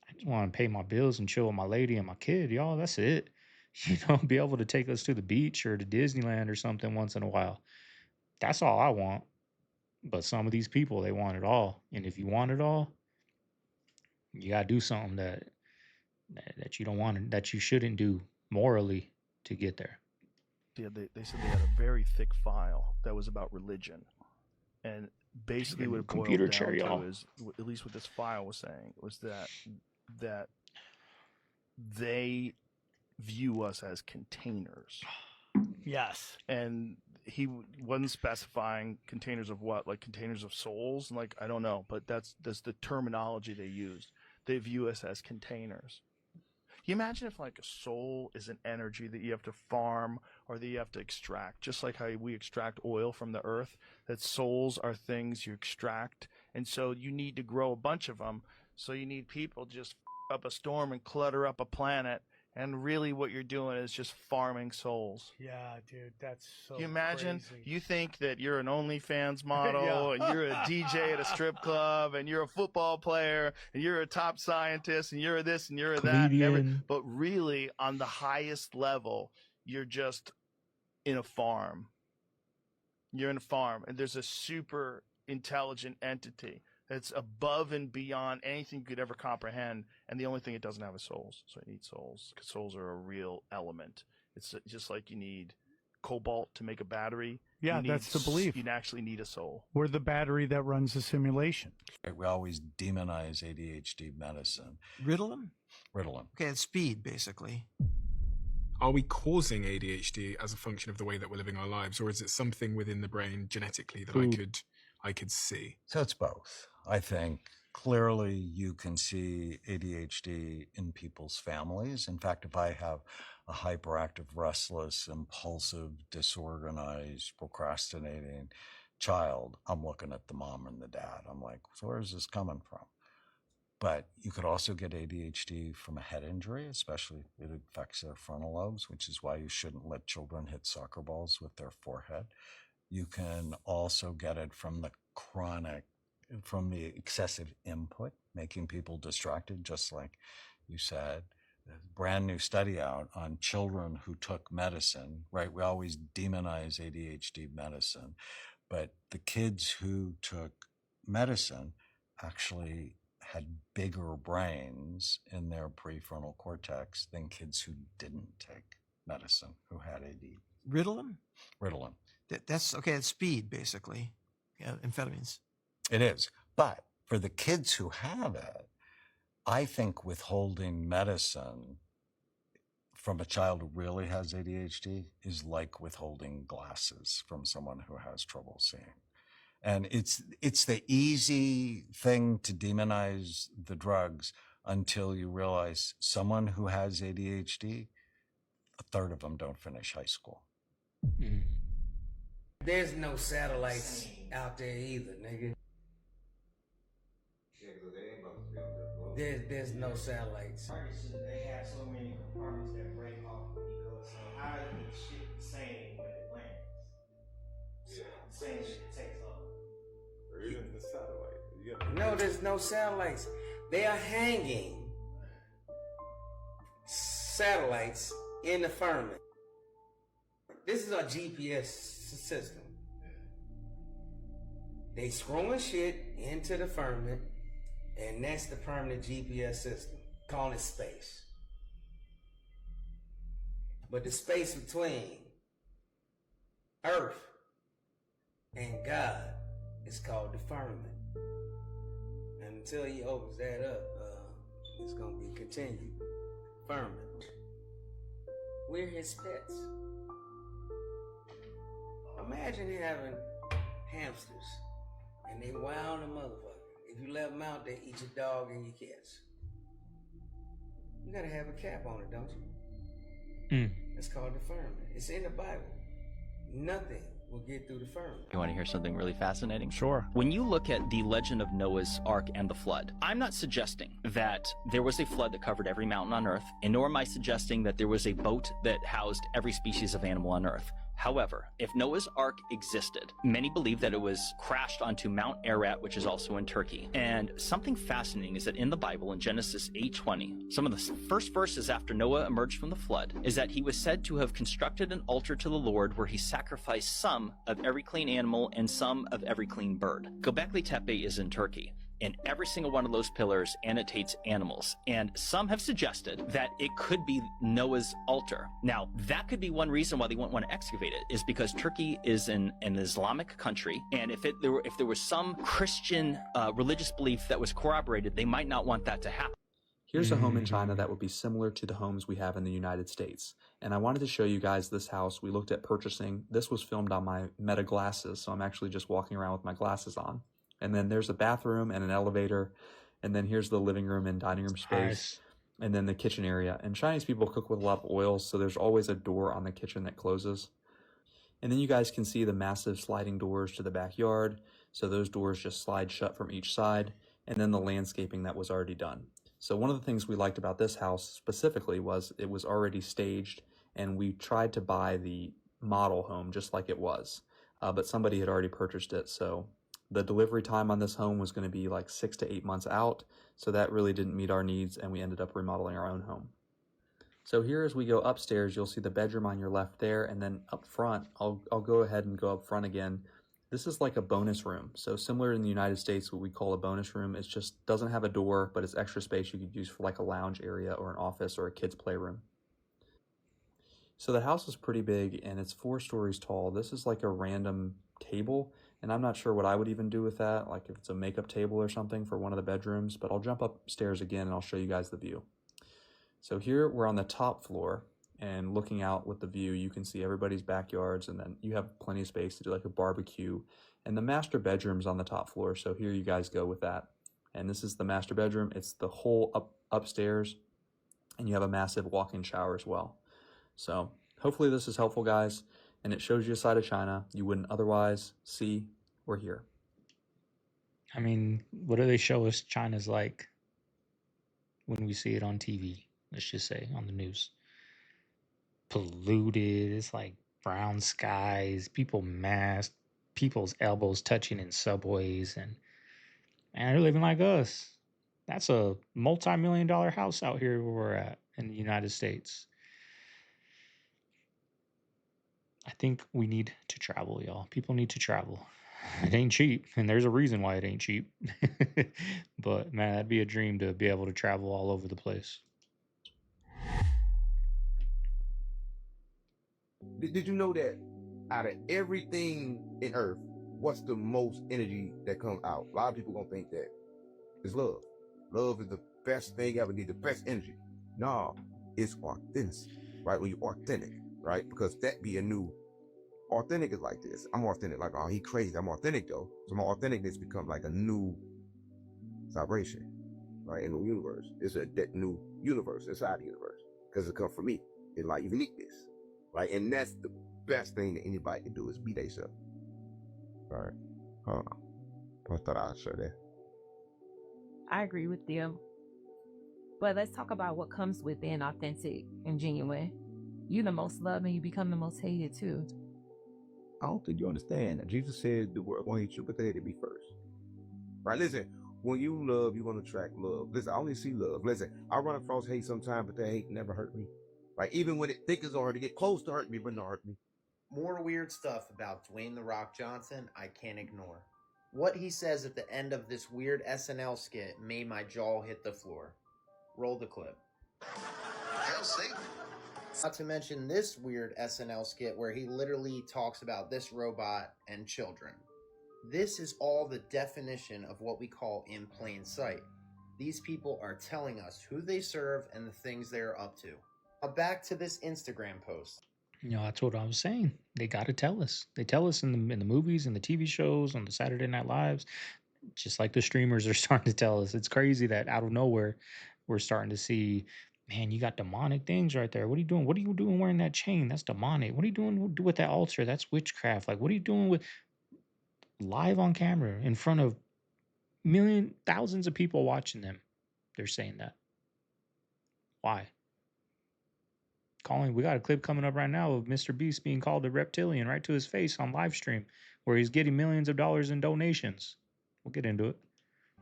[SPEAKER 1] I just want to pay my bills and chill with my lady and my kid, y'all. That's it. You know, be able to take us to the beach or to Disneyland or something once in a while. That's all I want. But some of these people, they want it all. And if you want it all, you gotta do something that you don't want, that you shouldn't do morally to get there.
[SPEAKER 4] Yeah, they said they had a very thick file that was about religion, and basically what it boiled
[SPEAKER 1] Computer
[SPEAKER 4] down
[SPEAKER 1] chair,
[SPEAKER 4] to
[SPEAKER 1] y'all.
[SPEAKER 4] is, at least what this file was saying, was that they view us as containers.
[SPEAKER 16] Yes.
[SPEAKER 4] And he wasn't specifying containers of what, like containers of souls, and like I don't know, but that's the terminology they used. They view us as containers. Can you imagine if like a soul is an energy that you have to farm or that you have to extract, just like how we extract oil from the earth, that souls are things you extract, and so you need to grow a bunch of them. So you need people just up a storm and clutter up a planet, and really what you're doing is just farming souls.
[SPEAKER 16] Yeah, dude, that's so.
[SPEAKER 4] Can you imagine?
[SPEAKER 16] crazy.
[SPEAKER 4] You think that you're an OnlyFans model,
[SPEAKER 16] Yeah.
[SPEAKER 4] and you're a DJ at a strip club, and you're a football player, and you're a top scientist, and you're this and you're that, and
[SPEAKER 1] Comedian.
[SPEAKER 4] but really on the highest level, you're just in a farm. You're in a farm, and there's a super intelligent entity that's above and beyond anything you could ever comprehend, and the only thing it doesn't have is souls. So it needs souls, because souls are a real element. It's just like you need cobalt to make a battery.
[SPEAKER 16] Yeah, that's the belief.
[SPEAKER 4] You actually need a soul.
[SPEAKER 16] We're the battery that runs the simulation.
[SPEAKER 17] We always demonize ADHD medicine.
[SPEAKER 18] Ritalin?
[SPEAKER 17] Ritalin.
[SPEAKER 18] Okay, it's speed, basically.
[SPEAKER 19] Are we causing ADHD as a function of the way that we're living our lives, or is it something within the brain genetically that I could see?
[SPEAKER 17] So it's both. I think clearly you can see ADHD in people's families. In fact, if I have a hyperactive, restless, impulsive, disorganized, procrastinating child, I'm looking at the mom and the dad. I'm like, so where is this coming from? But you could also get ADHD from a head injury, especially if it affects their frontal lobes, which is why you shouldn't let children hit soccer balls with their forehead. You can also get it from from the excessive input, making people distracted, just like you said. There's a brand new study out on children who took medicine, right? We always demonize ADHD medicine, but the kids who took medicine actually had bigger brains in their prefrontal cortex than kids who didn't take medicine, who had AD.
[SPEAKER 18] Ritalin?
[SPEAKER 17] Ritalin.
[SPEAKER 18] That's okay. It's speed, basically. Yeah, amphetamines.
[SPEAKER 17] It is. But for the kids who have it, I think withholding medicine from a child who really has ADHD is like withholding glasses from someone who has trouble seeing. And it's the easy thing to demonize the drugs until you realize someone who has ADHD, a third of them don't finish high school.
[SPEAKER 20] There's no satellites out there either, nigga. There's no satellites.
[SPEAKER 9] They have so many compartments that break off when you go. So how is the shit the same when it lands? The same shit takes off.
[SPEAKER 6] Or even the satellite.
[SPEAKER 20] No, there's no satellites. They are hanging satellites in the firmament. This is our GPS system. They screwing shit into the firmament, and that's the permanent GPS system. Call it space. But the space between Earth and God is called the firmament. And until he opens that up, it's going to be continued. Firmament. We're his pets. Imagine having hamsters and they wild a motherfucker. If you let them out, they eat your dog and your cats. You gotta have a cap on it, don't you? It's called the firmament. It's in the Bible. Nothing will get through the firmament.
[SPEAKER 2] You want to hear something really fascinating?
[SPEAKER 16] Sure.
[SPEAKER 2] When you look at the legend of Noah's Ark and the flood, I'm not suggesting that there was a flood that covered every mountain on Earth, and nor am I suggesting that there was a boat that housed every species of animal on Earth. However, if Noah's Ark existed, many believe that it was crashed onto Mount Ararat, which is also in Turkey. And something fascinating is that in the Bible, in Genesis 8:20, some of the first verses after Noah emerged from the flood is that he was said to have constructed an altar to the Lord where he sacrificed some of every clean animal and some of every clean bird. Göbekli Tepe is in Turkey, and every single one of those pillars annotates animals. And some have suggested that it could be Noah's altar. Now, that could be one reason why they wouldn't want to excavate it, is because Turkey is an Islamic country, and if there was some Christian religious belief that was corroborated, they might not want that to happen.
[SPEAKER 21] Here's a home in China that would be similar to the homes we have in the United States. And I wanted to show you guys this house we looked at purchasing. This was filmed on my Meta glasses, so I'm actually just walking around with my glasses on. And then there's a bathroom and an elevator. And then here's the living room and dining room space.
[SPEAKER 1] Nice.
[SPEAKER 21] And then the kitchen area. And Chinese people cook with a lot of oils, so there's always a door on the kitchen that closes. And then you guys can see the massive sliding doors to the backyard. So those doors just slide shut from each side. And then the landscaping that was already done. So one of the things we liked about this house specifically was it was already staged, and we tried to buy the model home just like it was. But somebody had already purchased it, so the delivery time on this home was going to be like 6 to 8 months out, so that really didn't meet our needs, and we ended up remodeling our own home. So here as we go upstairs, you'll see the bedroom on your left there, and then up front, I'll go ahead and go up front again. This is like a bonus room. So similar in the United States, what we call a bonus room, it just doesn't have a door, but it's extra space you could use for like a lounge area or an office or a kid's playroom. So the house is pretty big and it's 4 stories tall. This is like a random table, and I'm not sure what I would even do with that, like if it's a makeup table or something for one of the bedrooms, but I'll jump upstairs again and I'll show you guys the view. So here we're on the top floor, and looking out with the view, you can see everybody's backyards, and then you have plenty of space to do like a barbecue. And the master bedroom's on the top floor, so here you guys go with that. And this is the master bedroom. It's the whole upstairs, and you have a massive walk-in shower as well. So hopefully this is helpful, guys, and it shows you a side of China you wouldn't otherwise see or hear.
[SPEAKER 1] I mean, what do they show us China's like when we see it on TV? Let's just say on the news. Polluted, it's like brown skies, people masked, people's elbows touching in subways, and man, they're living like us. That's a multi-million-dollar house out here where we're at in the United States. I think we need to travel, y'all. People need to travel. It ain't cheap, and there's a reason why it ain't cheap. But man, that'd be a dream to be able to travel all over the place.
[SPEAKER 22] Did you know that out of everything in Earth, what's the most energy that comes out? A lot of people gonna think that it's love. Love is the best thing ever, need the best energy. No, it's authenticity, right? When you're authentic, right? Because that be a new, authentic is like this. I'm authentic, like, oh, he crazy. I'm authentic though. So my authenticness becomes like a new vibration, right? In the universe. It's that new universe inside the universe. Because it comes from me. It's like uniqueness. Right, and that's the best thing that anybody can do is be themselves. Right. I thought I'd share that.
[SPEAKER 23] I agree with them.
[SPEAKER 3] But let's talk about what comes with being authentic and genuine. You the most loved and you become the most hated too.
[SPEAKER 22] I don't think you understand. Jesus said the world won't hate you, but they hate me first. Right? Listen, when you love, you're going to attract love. Listen, I only see love. Listen, I run across hate sometimes, but that hate never hurt me. Right? Even when it think it's already get close to hurt me, but not hurt me.
[SPEAKER 5] More weird stuff about Dwayne "The Rock" Johnson I can't ignore. What he says at the end of this weird SNL skit made my jaw hit the floor. Roll the clip. Hail Satan. Not to mention this weird SNL skit where he literally talks about this robot and children. This is all the definition of what we call in plain sight. These people are telling us who they serve and the things they're up to. Now back to this Instagram post.
[SPEAKER 1] That's what I was saying. They got to tell us. They tell us in the movies and the TV shows, on the Saturday Night Lives, just like the streamers are starting to tell us. It's crazy that out of nowhere, we're starting to see, man, you got demonic things right there. What are you doing? What are you doing wearing that chain? That's demonic. What are you doing with that altar? That's witchcraft. Like, what are you doing with live on camera in front of thousands of people watching them? They're saying that. Why? We got a clip coming up right now of Mr. Beast being called a reptilian right to his face on live stream, where he's getting millions of dollars in donations. We'll get into it.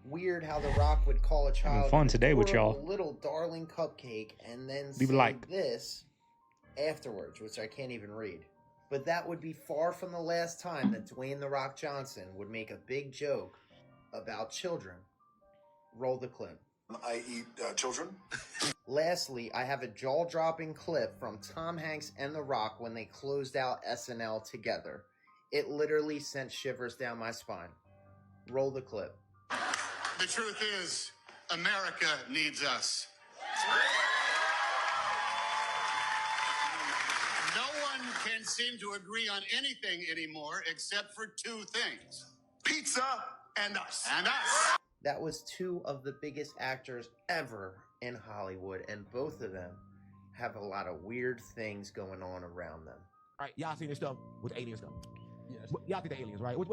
[SPEAKER 5] Weird how The Rock would call a child
[SPEAKER 1] fun today with y'all.
[SPEAKER 5] a little darling cupcake and then
[SPEAKER 1] Leave a
[SPEAKER 5] say
[SPEAKER 1] like.
[SPEAKER 5] this afterwards, which I can't even read. But that would be far from the last time that Dwayne "The Rock" Johnson would make a big joke about children. Roll the clip.
[SPEAKER 23] I eat children.
[SPEAKER 5] Lastly, I have a jaw-dropping clip from Tom Hanks and The Rock when they closed out SNL together. It literally sent shivers down my spine. Roll the clip.
[SPEAKER 23] The truth is, America needs us. No one can seem to agree on anything anymore except for two things. Pizza and us. And us.
[SPEAKER 5] That was two of the biggest actors ever in Hollywood, and both of them have a lot of weird things going on around them.
[SPEAKER 22] All right, y'all seen this stuff with the alien stuff? Yes. Y'all think the aliens, right? First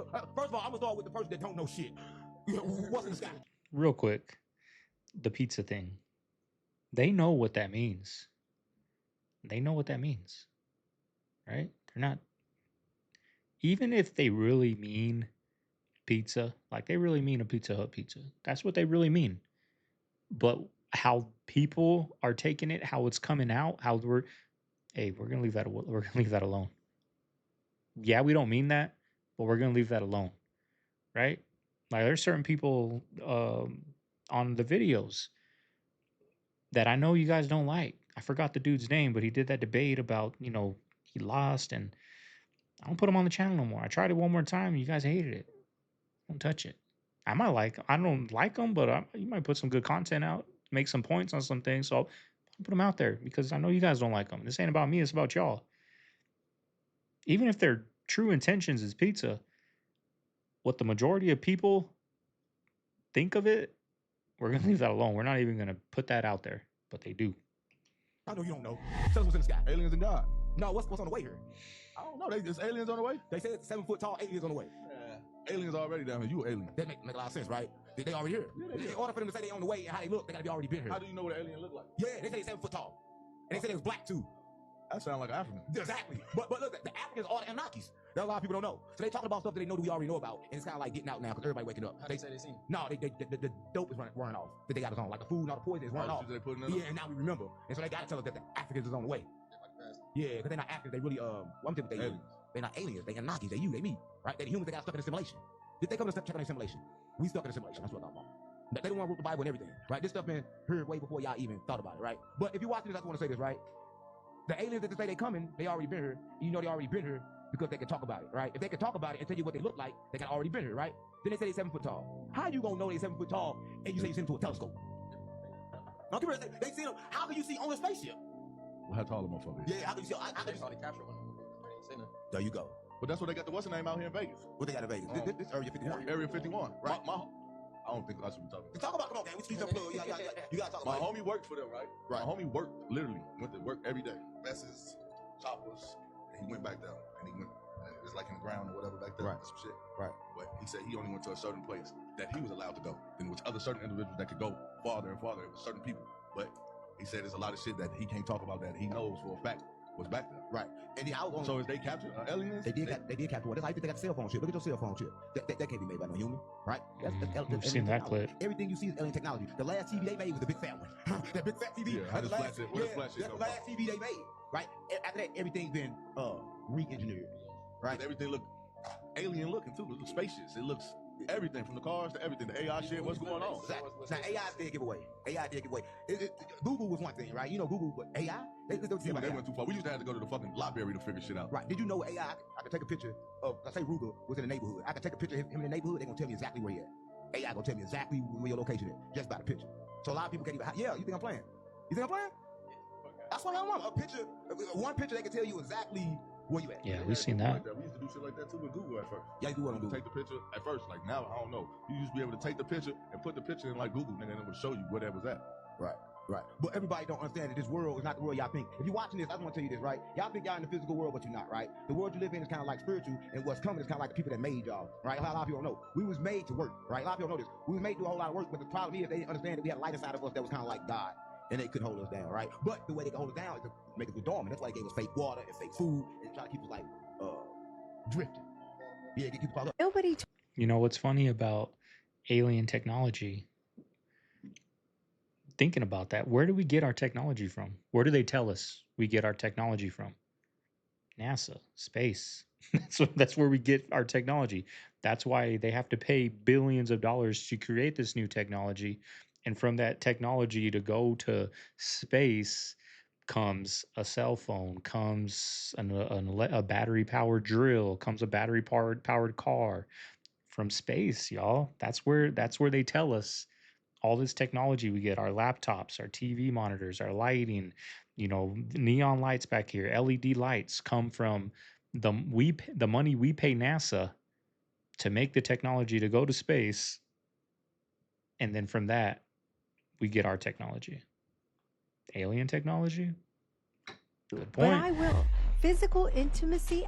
[SPEAKER 22] of all, I'm going to start with the person that don't know shit. What's in the sky?
[SPEAKER 1] Real quick, the pizza thing. They know what that means. They know what that means. Right? They're not... Even if they really mean pizza, like they really mean a Pizza Hut pizza. That's what they really mean. But how people are taking it, how it's coming out, how we're gonna leave that alone. Yeah, we don't mean that, but we're gonna leave that alone, right? Like there's certain people on the videos that I know you guys don't like. I forgot the dude's name, but he did that debate about he lost, and I don't put him on the channel no more. I tried it one more time, and you guys hated it. Don't touch it. I don't like them, but you might put some good content out, make some points on some things. So I'll put them out there because I know you guys don't like them. This ain't about me. It's about y'all. Even if their true intentions is pizza, what the majority of people think of it, we're going to leave that alone. We're not even going to put that out there, but they do.
[SPEAKER 22] I know you don't know. Tell us what's in the sky. Aliens and God. No, what's on the way here? I don't know. They just aliens on the way? They said 7 foot tall aliens on the way. Aliens already down here. You alien. That make a lot of sense, right? They already here. In order for them to say they on the way and how they look, they gotta be already been here. How do you know what an alien look like? Yeah, they say they 7 foot tall. And they say they was black too. That sounds like African. Exactly. But look, the Africans are the Anunnakis. That a lot of people don't know. So they talking about stuff that they know that we already know about, and it's kind of like getting out now because everybody waking up. They say they seen. No, the dope is running off that they got us on, like the food and all the poison is running off. Yeah, and now we remember, and so they gotta tell us that the Africans is on the way. Yeah, because they're not Africans. They really I'm telling you, they aliens. They're not aliens. They Anunnakis. They me, right? They the humans that got stuck in a simulation. Did they come to check on a simulation? We stuck in a simulation. That's what I'm talking about. They don't want to wrote the Bible and everything, right? This stuff been heard way before y'all even thought about it, right? But if you're watching this, I just want to say this, right? The aliens that they say they coming, they already been here. You know they already been here because they can talk about it, right? If they can talk about it and tell you what they look like, they got already been here, right? Then they say they 7 foot tall. How you gonna know they 7 foot tall and you say you send them to a telescope? No, come here. They see them. How can you see on a spaceship?
[SPEAKER 24] Well, how tall the motherfucker?
[SPEAKER 22] Yeah, how can you see? How can you see?
[SPEAKER 24] capture one.
[SPEAKER 22] There you go.
[SPEAKER 24] But that's what they got the what's the name out here in Vegas.
[SPEAKER 22] What they got in Vegas? This Area 51.
[SPEAKER 24] Area 51. Right. I don't think that's what we're talking about.
[SPEAKER 22] Talk about, come on, man. We see some plug. You gotta talk about
[SPEAKER 24] My homie worked for them, right? My homie worked, literally, went to work every day. Messes, choppers, and he went back down. And he went, it was like in the ground or whatever back there.
[SPEAKER 22] Right.
[SPEAKER 24] Some shit.
[SPEAKER 22] Right.
[SPEAKER 24] But he said he only went to a certain place that he was allowed to go. Then there was other certain individuals that could go farther and farther. It was certain people. But he said there's a lot of shit that he can't talk about that he knows for a fact was back there.
[SPEAKER 9] Right. And then I was
[SPEAKER 24] So is they captured aliens?
[SPEAKER 9] They did capture one. That's how you think they got the cell phone chip. Look at your cell phone chip. That can't be made by no human, right? That's
[SPEAKER 1] We've
[SPEAKER 9] alien
[SPEAKER 1] seen that
[SPEAKER 9] technology.
[SPEAKER 1] clip.
[SPEAKER 9] Everything you see is alien technology. The last TV they made was the big fat one. That big fat TV.
[SPEAKER 24] Yeah, how
[SPEAKER 9] that's
[SPEAKER 24] does
[SPEAKER 9] the last,
[SPEAKER 24] flash it? Where does flash it
[SPEAKER 9] that's
[SPEAKER 24] come
[SPEAKER 9] the last TV they made, right? After that, everything's been re-engineered, right?
[SPEAKER 24] But everything look alien looking too. It looks spacious. It looks everything from the cars to everything. The AI shit. What's going on?
[SPEAKER 9] Exactly. Now AI did give away. AI did give away. Google was one thing, right? You know Google, but AI. They
[SPEAKER 24] went too far. We used to have to go to the fucking library to figure shit out.
[SPEAKER 9] Right. Did you know AI? I could take a picture of, let's say Ruger was in the neighborhood. I could take a picture of him in the neighborhood. They're gonna tell me exactly where he at. AI gonna tell me exactly where your location is just by the picture. So a lot of people can't even. Yeah, you think I'm playing? You think I'm playing? That's what I want. A picture, one picture, they can tell you exactly where you at.
[SPEAKER 1] Yeah, we've seen that.
[SPEAKER 24] We used to do shit like that too with Google at first.
[SPEAKER 9] Yeah, you do what I'm doing.
[SPEAKER 24] Take the picture at first. Like now, I don't know. You used to be able to take the picture and put the picture in like Google, nigga, and it would show you where that was at.
[SPEAKER 9] Right. Right. But everybody don't understand that this world is not the world y'all think. If you're watching this, I just want to tell you this, right? Y'all think y'all in the physical world, but you're not, right? The world you live in is kind of like spiritual, and what's coming is kind of like the people that made y'all, right? A lot of people don't know. We was made to work, right? A lot of people don't know this. We was made to do a whole lot of work, but the problem is they didn't understand that we had a light inside of us that was kind of like God, and they couldn't hold us down, right? But the way they can hold us down is to make us go dormant. That's why they gave us fake water and fake food, and try to keep us like drifting. Yeah, get people caught up.
[SPEAKER 3] Nobody.
[SPEAKER 1] You know what's funny about alien technology? Thinking about that, where do we get our technology from? Where do they tell us we get our technology from? NASA, space. That's where we get our technology. That's why they have to pay billions of dollars to create this new technology. And from that technology to go to space comes a cell phone, comes a battery powered drill, comes a battery powered car. From space, y'all. That's where they tell us all this technology we get, our laptops, our TV monitors, our lighting, neon lights back here, LED lights come from the money we pay NASA to make the technology to go to space, and then from that we get our technology. Alien technology? Good
[SPEAKER 8] But
[SPEAKER 1] point.
[SPEAKER 8] I will. Physical intimacy.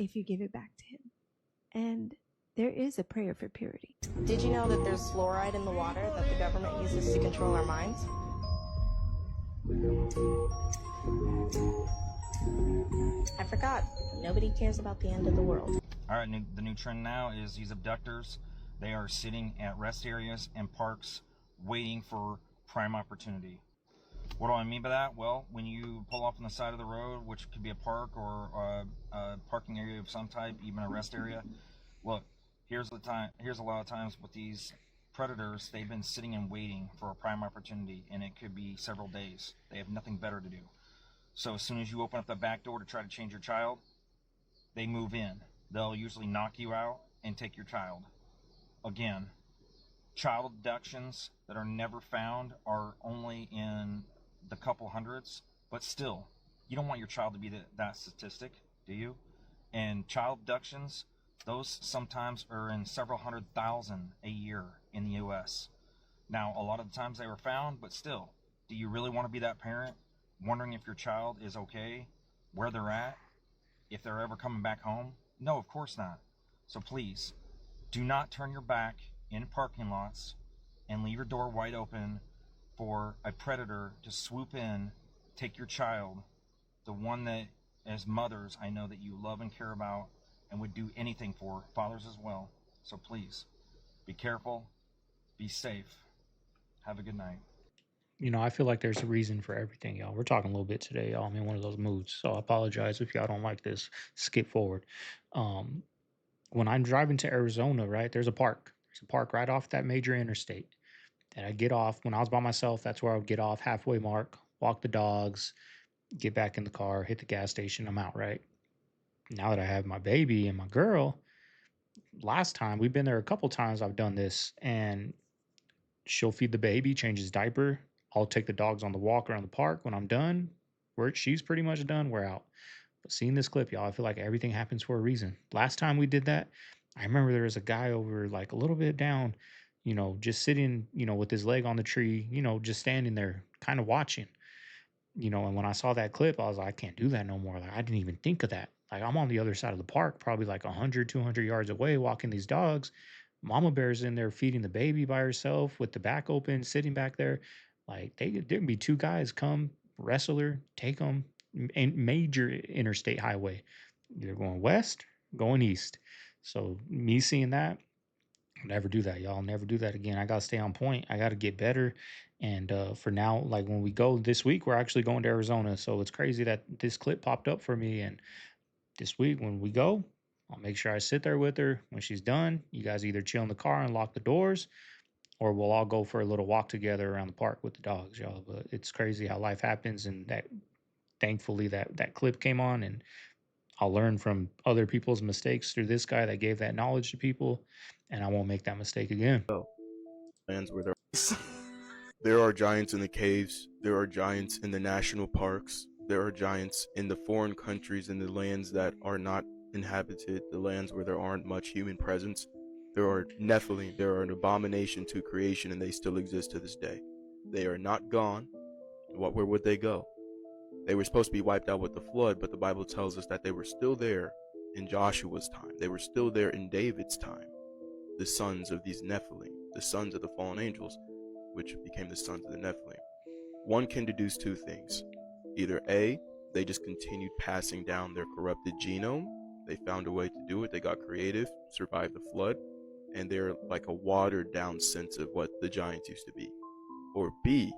[SPEAKER 8] If you give it back to him. And there is a prayer for purity.
[SPEAKER 10] Did you know that there's fluoride in the water that the government uses to control our minds? I forgot. Nobody cares about the end of the world.
[SPEAKER 11] All right, the new trend now is these abductors. They are sitting at rest areas and parks waiting for prime opportunity. What do I mean by that? Well, when you pull off on the side of the road, which could be a park or a parking area of some type, even a rest area, look, here's a lot of times with these predators, they've been sitting and waiting for a prime opportunity, and it could be several days. They have nothing better to do. So as soon as you open up the back door to try to change your child, they move in. They'll usually knock you out and take your child. Again, child abductions that are never found are only in the couple hundreds, but still, you don't want your child to be that statistic, do you? And child abductions, those sometimes are in several 100,000 a year in the U.S. Now, a lot of the times they were found, but still, do you really want to be that parent wondering if your child is okay, where they're at, if they're ever coming back home? No, of course not. So please, do not turn your back in parking lots and leave your door wide open for a predator to swoop in, take your child, the one that, as mothers, I know that you love and care about and would do anything for, fathers as well. So please, be careful, be safe. Have a good night.
[SPEAKER 1] You know, I feel like there's a reason for everything, y'all. We're talking a little bit today, y'all. I'm in one of those moods, so I apologize if y'all don't like this. Skip forward. Um, when I'm driving to Arizona, right, there's a park. There's a park right off that major interstate. And I get off when I was by myself. That's where I would get off halfway mark, walk the dogs, get back in the car, hit the gas station. I'm out, right? Now that I have my baby and my girl, last time we've been there a couple times, I've done this, and she'll feed the baby, change his diaper. I'll take the dogs on the walk around the park. When I'm done, she's pretty much done, we're out. But seeing this clip, y'all, I feel like everything happens for a reason. Last time we did that, I remember there was a guy over like a little bit down, you know, just sitting, you know, with his leg on the tree, you know, just standing there, kind of watching, you know. And when I saw that clip, I was like, I can't do that no more. Like, I didn't even think of that. Like, I'm on the other side of the park, probably like 100, 200 yards away, walking these dogs. Mama bear's in there feeding the baby by herself with the back open, sitting back there. Like, there can be two guys come, wrestle her, take them, major interstate highway. You're going west, going east. So me seeing that, I'll never do that, y'all. Never do that again. I gotta stay on point. I gotta get better. And for now, like when we go this week, we're actually going to Arizona. So it's crazy that this clip popped up for me. And this week when we go, I'll make sure I sit there with her. When she's done, you guys either chill in the car and lock the doors, or we'll all go for a little walk together around the park with the dogs, y'all. But it's crazy how life happens, and that thankfully that clip came on, and I'll learn from other people's mistakes through this guy that gave that knowledge to people, and I won't make that mistake again.
[SPEAKER 7] Lands where there are giants in the caves, there are giants in the national parks, there are giants in the foreign countries, in the lands that are not inhabited, the lands where there aren't much human presence. There are Nephilim, they are an abomination to creation, and they still exist to this day. They are not gone. Where would they go? They were supposed to be wiped out with the flood, but the Bible tells us that they were still there in Joshua's time. They were still there in David's time. The sons of these Nephilim, the sons of the fallen angels, which became the sons of the Nephilim. One can deduce two things. Either A, they just continued passing down their corrupted genome. They found a way to do it. They got creative, survived the flood, and they're like a watered down sense of what the giants used to be. Or B,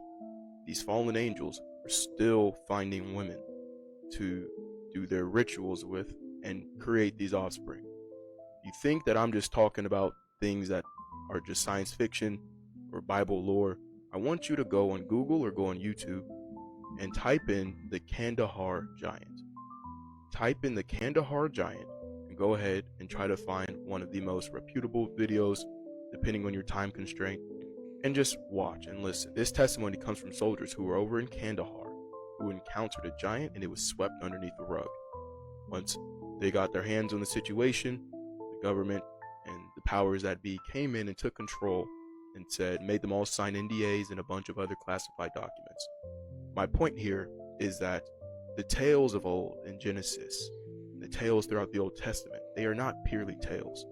[SPEAKER 7] these fallen angels are still finding women to do their rituals with and create these offspring. You think that I'm just talking about things that are just science fiction or Bible lore? I want you to go on Google or go on YouTube and type in the Kandahar giant. Type in the Kandahar giant and go ahead and try to find one of the most reputable videos, depending on your time constraint, and just watch and listen. This testimony comes from soldiers who were over in Kandahar, who encountered a giant and it was swept underneath the rug. Once they got their hands on the situation, the government and the powers that be came in and took control and made them all sign NDAs and a bunch of other classified documents. My point here is that the tales of old in Genesis, the tales throughout the Old Testament, they are not purely tales.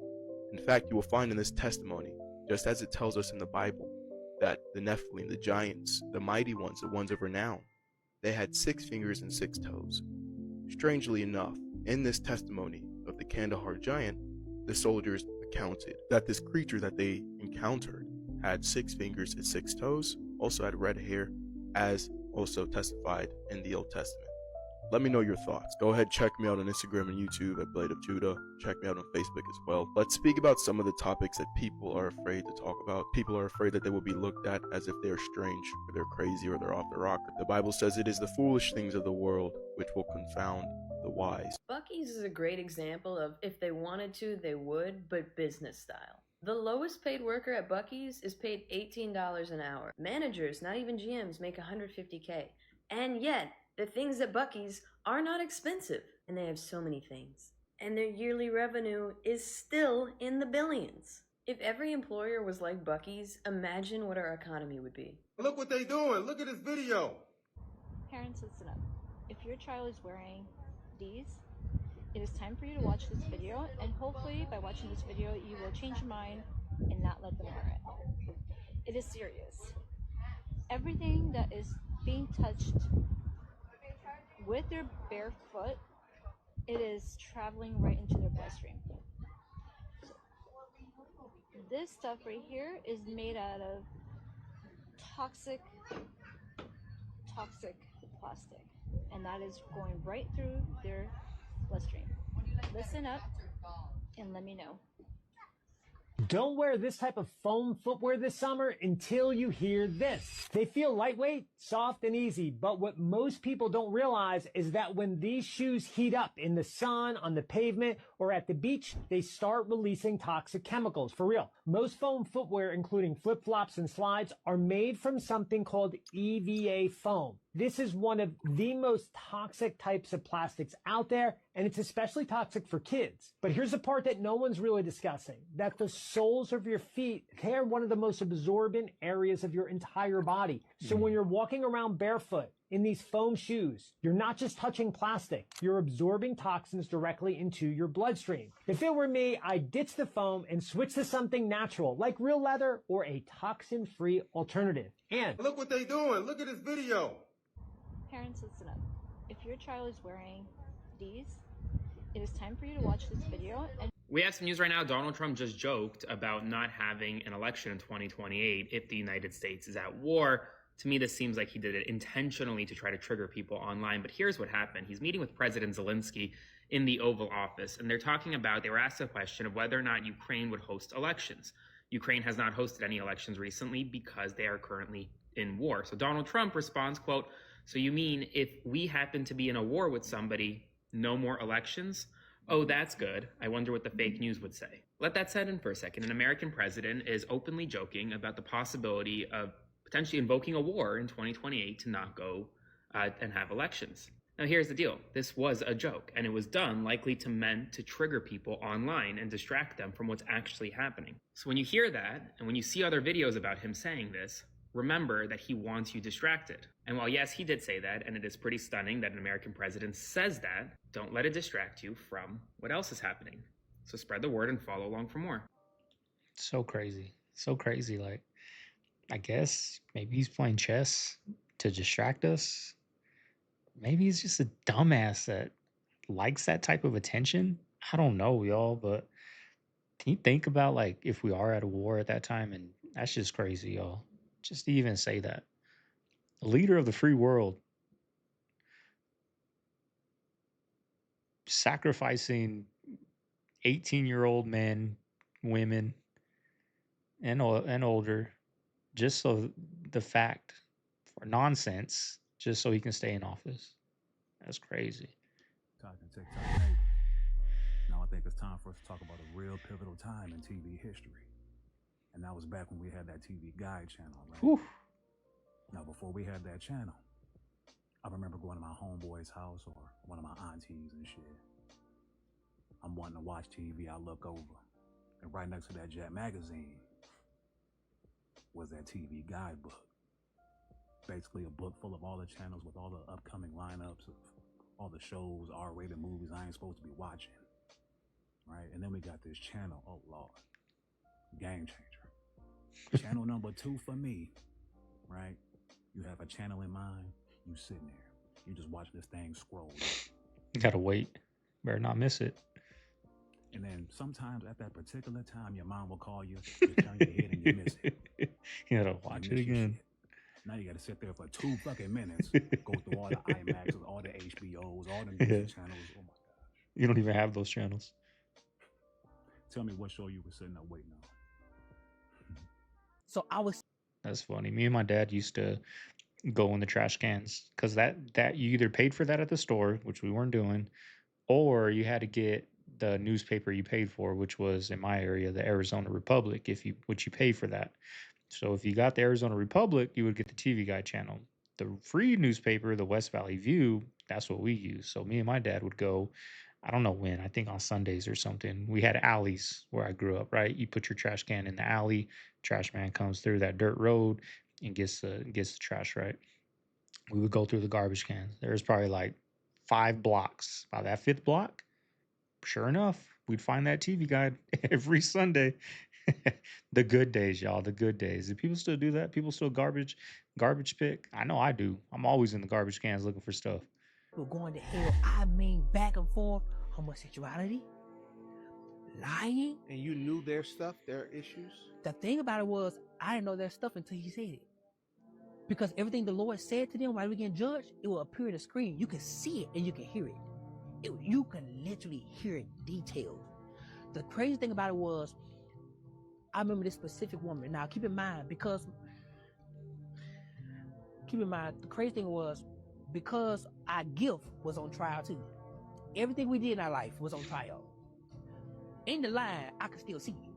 [SPEAKER 7] In fact, you will find in this testimony, just as it tells us in the Bible, that the Nephilim, the giants, the mighty ones, the ones of renown, they had 6 fingers and 6 toes. Strangely enough, in this testimony of the Kandahar giant, the soldiers accounted that this creature that they encountered had 6 fingers and 6 toes, also had red hair, as also testified in the Old Testament. Let me know your thoughts. Go ahead, check me out on Instagram and YouTube at Blade of Judah. Check me out on Facebook as well. Let's speak about some of the topics that people are afraid to talk about. People are afraid that they will be looked at as if they're strange, or they're crazy, or they're off the rocker. The Bible says it is the foolish things of the world which will confound the wise.
[SPEAKER 12] Buc-ee's is a great example of if they wanted to, they would, but business style. The lowest paid worker at Buc-ee's is paid $18 an hour. Managers, not even GMs, make $150K. And yet, the things at Buc-ee's are not expensive, and they have so many things. And their yearly revenue is still in the billions. If every employer was like Buc-ee's, imagine what our economy would be.
[SPEAKER 9] Look what they doing. Look at this video.
[SPEAKER 13] Parents, listen up. If your child is wearing these, it is time for you to watch this video, and hopefully by watching this video, you will change your mind and not let them wear it. It is serious. Everything that is being touched with their bare foot, it is traveling right into their bloodstream. This stuff right here is made out of toxic toxic plastic, and that is going right through their bloodstream. Listen up and let me know.
[SPEAKER 4] Don't wear this type of foam footwear this summer until you hear this. They feel lightweight, soft, and easy, but what most people don't realize is that when these shoes heat up in the sun, on the pavement, or at the beach, they start releasing toxic chemicals. For real. Most foam footwear, including flip-flops and slides, are made from something called EVA foam. This is one of the most toxic types of plastics out there, and it's especially toxic for kids. But here's the part that no one's really discussing, that the soles of your feet, they're one of the most absorbent areas of your entire body. So when you're walking around barefoot in these foam shoes, you're not just touching plastic, you're absorbing toxins directly into your bloodstream. If it were me, I'd ditch the foam and switch to something natural, like real leather or a toxin-free alternative. And
[SPEAKER 22] look what they doing. Look at this video.
[SPEAKER 13] Parents, listen up. If your child is wearing these, it is time for you to watch this video. And
[SPEAKER 14] we have some news right now. Donald Trump just joked about not having an election in 2028 if the United States is at war. To me, this seems like he did it intentionally to try to trigger people online. But here's what happened. He's meeting with President Zelensky in the Oval Office, and they were asked a question of whether or not Ukraine would host elections. Ukraine has not hosted any elections recently because they are currently in war. So Donald Trump responds, quote, "So you mean if we happen to be in a war with somebody, no more elections? Oh, that's good. I wonder what the fake news would say." Let that set in for a second. An American president is openly joking about the possibility of potentially invoking a war in 2028 to not go and have elections. Now, here's the deal. This was a joke, and it was done likely meant to trigger people online and distract them from what's actually happening. So when you hear that, and when you see other videos about him saying this, remember that he wants you distracted. And while yes, he did say that, and it is pretty stunning that an American president says that, don't let it distract you from what else is happening. So spread the word and follow along for more.
[SPEAKER 1] So crazy. So crazy. Like, I guess maybe he's playing chess to distract us. Maybe he's just a dumbass that likes that type of attention. I don't know, y'all, but can you think about like if we are at a war at that time? And that's just crazy, y'all. Just to even say that. The leader of the free world sacrificing 18-year-old men, women, and older, just so the fact for nonsense, just so he can stay in office. That's crazy.
[SPEAKER 15] Talking TikTok neighbors. Now I think it's time for us to talk about a real pivotal time in TV history. And that was back when we had that TV Guide channel, right?
[SPEAKER 1] Whew.
[SPEAKER 15] Now, before we had that channel, I remember going to my homeboy's house or one of my aunties and shit. I'm wanting to watch TV, I look over, and right next to that Jet magazine was that TV Guide book. Basically a book full of all the channels with all the upcoming lineups of all the shows, R-rated movies I ain't supposed to be watching, right? And then we got this channel, oh Lord, game changer. Channel number 2 for me, right? You have a channel in mind, you sitting there, you just watch this thing scroll.
[SPEAKER 1] You gotta wait. Better not miss it.
[SPEAKER 15] And then sometimes at that particular time, your mom will call you, you turn your head and you miss it.
[SPEAKER 1] You gotta watch it again.
[SPEAKER 15] Now you gotta sit there for 2 fucking minutes, go through all the IMAXs, all the HBOs, all the music channels. Oh my gosh.
[SPEAKER 1] You don't even have those channels.
[SPEAKER 15] Tell me what show you were sitting up waiting on.
[SPEAKER 19] So I was.
[SPEAKER 1] That's funny. Me and my dad used to go in the trash cans because that you either paid for that at the store, which we weren't doing, or you had to get the newspaper you paid for, which was in my area the Arizona Republic. Which you pay for that. So if you got the Arizona Republic, you would get the TV Guide channel. The free newspaper, the West Valley View, that's what we use. So me and my dad would go. I don't know when, I think on Sundays or something. We had alleys where I grew up, right? You put your trash can in the alley, trash man comes through that dirt road and gets the trash, right? We would go through the garbage cans. There was probably like 5 blocks. By that 5th block, sure enough, we'd find that TV Guide every Sunday. The good days, y'all, the good days. Do people still do that? People still garbage pick? I know I do. I'm always in the garbage cans looking for stuff.
[SPEAKER 19] We're going to hell. I mean, back and forth, homosexuality, lying.
[SPEAKER 22] And you knew their stuff, their issues?
[SPEAKER 19] The thing about it was, I didn't know their stuff until he said it. Because everything the Lord said to them while we getting judged, it will appear on the screen. You can see it and you can hear it. You can literally hear it detailed. The crazy thing about it was, I remember this specific woman. Now, keep in mind, the crazy thing was, because our gift was on trial too. Everything we did in our life was on trial. In the line, I could still see it.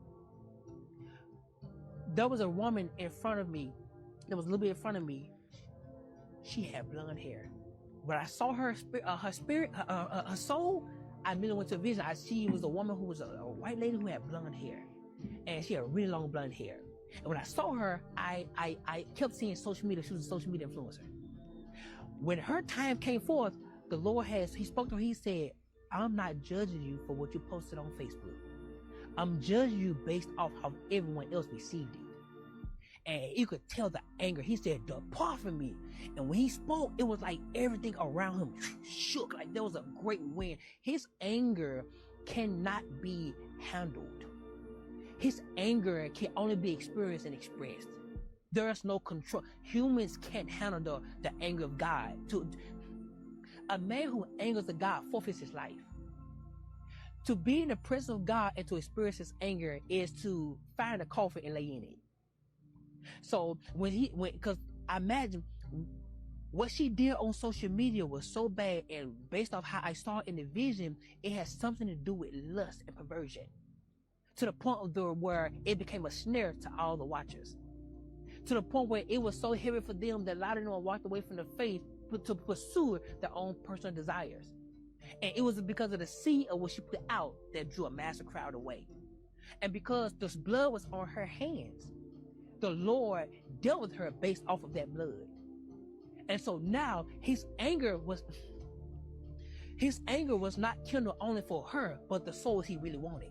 [SPEAKER 19] There was a woman in front of me, that was a little bit in front of me. She had blonde hair. When I saw her soul, I immediately went to a vision. She was a woman who was a white lady who had blonde hair. And she had really long blonde hair. And when I saw her, I kept seeing social media. She was a social media influencer. When her time came forth, the Lord he spoke to her. He said, I'm not judging you for what you posted on Facebook. I'm judging you based off how everyone else received it. And you could tell the anger. He said, depart from me. And when he spoke, it was like everything around him shook, like there was a great wind. His anger cannot be handled. His anger can only be experienced and expressed. There is no control. Humans can't handle the anger of God. A man who angers the God forfeits his life. To be in the presence of God and to experience his anger is to find a coffin and lay in it. So because I imagine what she did on social media was so bad, and based off how I saw it in the vision, it has something to do with lust and perversion, to the point of where it became a snare to all the watchers, to the point where it was so heavy for them that a lot of them walked away from the faith to pursue their own personal desires. And it was because of the seed of what she put out that drew a massive crowd away. And because this blood was on her hands, the Lord dealt with her based off of that blood. And so now his anger was not kindled only for her, but the souls he really wanted.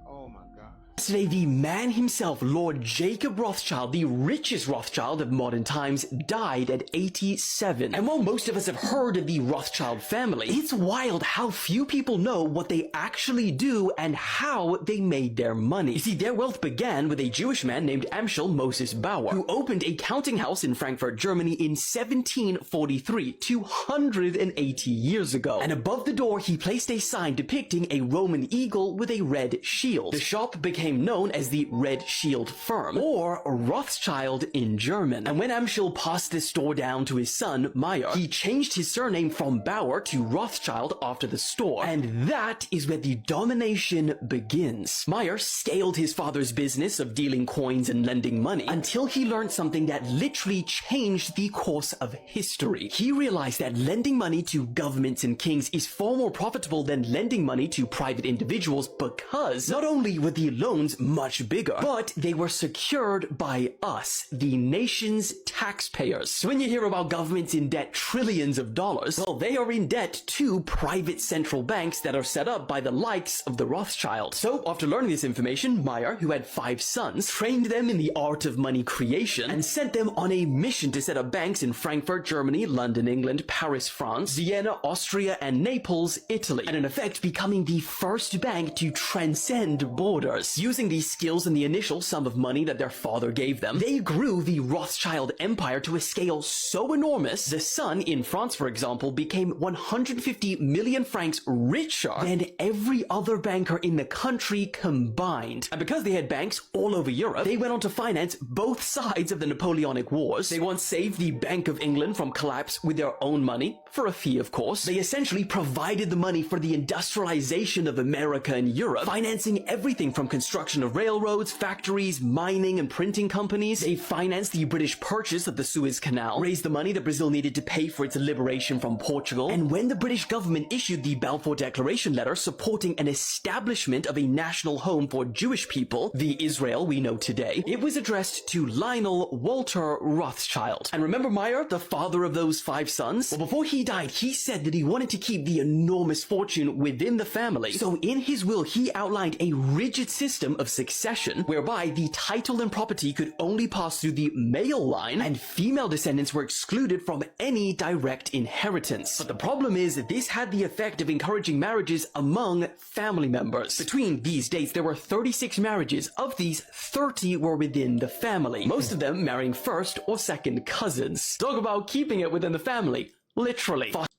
[SPEAKER 22] Oh my God.
[SPEAKER 6] Today, the man himself, Lord Jacob Rothschild, the richest Rothschild of modern times, died at 87. And while most of us have heard of the Rothschild family, it's wild how few people know what they actually do and how they made their money. You see, their wealth began with a Jewish man named Amschel Moses Bauer, who opened a counting house in Frankfurt, Germany in 1743, 280 years ago. And above the door, he placed a sign depicting a Roman eagle with a red shield. The shop became known as the Red Shield Firm, or Rothschild in German. And when Amschel passed this store down to his son, Meyer, he changed his surname from Bauer to Rothschild after the store. And that is where the domination begins. Meyer scaled his father's business of dealing coins and lending money until he learned something that literally changed the course of history. He realized that lending money to governments and kings is far more profitable than lending money to private individuals, because not only were the loans much bigger, but they were secured by us, the nation's taxpayers. So when you hear about governments in debt trillions of dollars, well, they are in debt to private central banks that are set up by the likes of the Rothschild. So after learning this information, Meyer, who had 5 sons, trained them in the art of money creation and sent them on a mission to set up banks in Frankfurt, Germany, London, England, Paris, France, Vienna, Austria, and Naples, Italy, and in effect becoming the first bank to transcend borders. Using these skills and the initial sum of money that their father gave them, they grew the Rothschild empire to a scale so enormous, the son in France, for example, became 150 million francs richer than every other banker in the country combined. And because they had banks all over Europe, they went on to finance both sides of the Napoleonic Wars. They once saved the Bank of England from collapse with their own money, for a fee of course. They essentially provided the money for the industrialization of America and Europe, financing everything from construction of railroads, factories, mining and printing companies. They financed the British purchase of the Suez Canal, raised the money that Brazil needed to pay for its liberation from Portugal, and when the British government issued the Balfour Declaration letter supporting an establishment of a national home for Jewish people, the Israel we know today, it was addressed to Lionel Walter Rothschild. And remember Meyer, the father of those 5 sons? Well, before he died, he said that he wanted to keep the enormous fortune within the family. So in his will, he outlined a rigid system system of succession whereby the title and property could only pass through the male line and female descendants were excluded from any direct inheritance. But the problem is that this had the effect of encouraging marriages among family members. Between these dates, there were 36 marriages. Of these, 30 were within the family, most of them marrying first or second cousins. Talk about keeping it within the family. Literally. Fast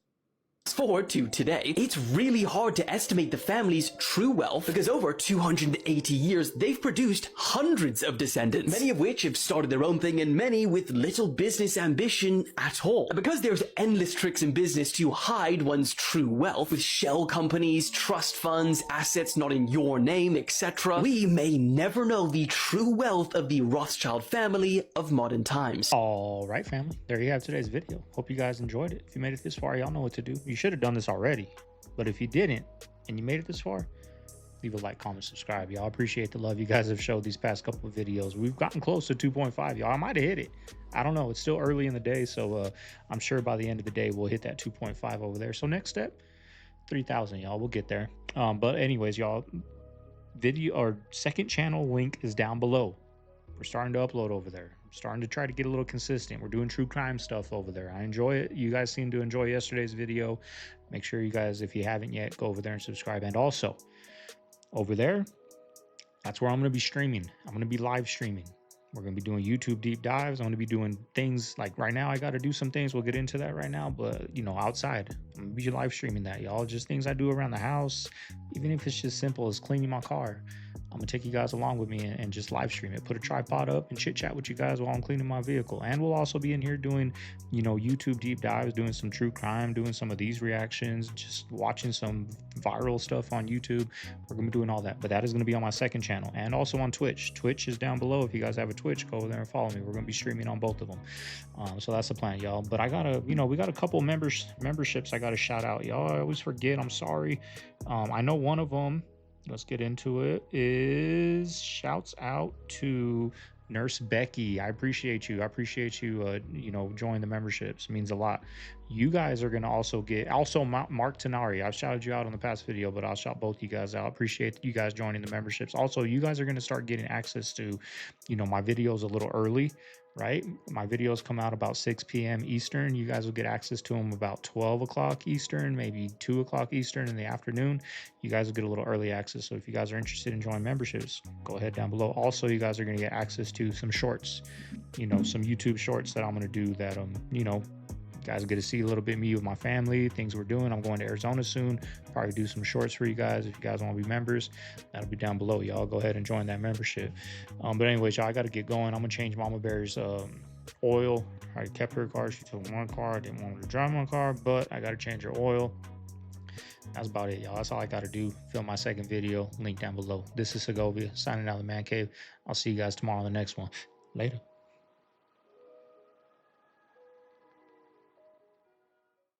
[SPEAKER 6] forward to today, it's really hard to estimate the family's true wealth because over 280 years, they've produced hundreds of descendants, many of which have started their own thing and many with little business ambition at all. And because there's endless tricks in business to hide one's true wealth, with shell companies, trust funds, assets not in your name, etc., we may never know the true wealth of the Rothschild family of modern times.
[SPEAKER 1] All right, family. There you have today's video. Hope you guys enjoyed it. If you made it this far, y'all know what to do. You should have done this already, but if you didn't and you made it this far, leave a like, comment, subscribe. Y'all appreciate the love you guys have showed these past couple of videos. We've gotten close to 2.5, y'all. I might have hit it. I don't know. It's still early in the day, so I'm sure by the end of the day we'll hit that 2.5 over there. So next step, 3,000, y'all. We'll get there. But anyways, y'all, video or second channel link is down below. We're starting to upload over there. Starting to try to get a little consistent. We're doing true crime stuff over there. I enjoy it. You guys seem to enjoy yesterday's video. Make sure you guys, if you haven't yet, go over there and subscribe. And also over there, that's where I'm going to be streaming. I'm going to be live streaming. We're going to be doing YouTube deep dives. I'm going to be doing things like right now. I got to do some things. We'll get into that right now, but you know, outside, I'm going to be live streaming that, y'all. Just things I do around the house, even if it's just simple as cleaning my car. I'm gonna take you guys along with me and just live stream it, put a tripod up and chit chat with you guys while I'm cleaning my vehicle. And we'll also be in here doing, you know, YouTube deep dives, doing some true crime, doing some of these reactions, just watching some viral stuff on YouTube. We're gonna be doing all that, but that is gonna be on my second channel and also on Twitch. Twitch is down below. If you guys have a Twitch, go over there and follow me. We're gonna be streaming on both of them. So that's the plan, y'all. But I gotta, you know, we got a couple memberships I gotta shout out, y'all. I always forget. I'm sorry. I know one of them, let's get into it, is shouts out to Nurse Becky. I appreciate you. I appreciate you, you know, joining the memberships. It means a lot. You guys are going to also get, also Mark Tenari. I've shouted you out on the past video, but I'll shout both you guys out. I appreciate you guys joining the memberships. Also, you guys are going to start getting access to, you know, my videos a little early, right? My videos come out about 6 p.m. Eastern. You guys will get access to them about 12 o'clock Eastern, maybe 2 o'clock Eastern in the afternoon. You guys will get a little early access. So if you guys are interested in joining memberships, go ahead down below. Also, you guys are going to get access to some shorts, you know, some YouTube shorts that I'm going to do that, you know, you guys get to see a little bit of me with my family, things we're doing. I'm going to Arizona soon. Probably do some shorts for you guys. If you guys want to be members, that'll be down below. Y'all go ahead and join that membership. But anyways, y'all, I got to get going. I'm going to change Mama Bear's oil. I kept her car. She took one car. I didn't want her to drive my car, but I got to change her oil. That's about it, y'all. That's all I got to do. Film my second video. Link down below. This is Segovia signing out of the Man Cave. I'll see you guys tomorrow on the next one. Later.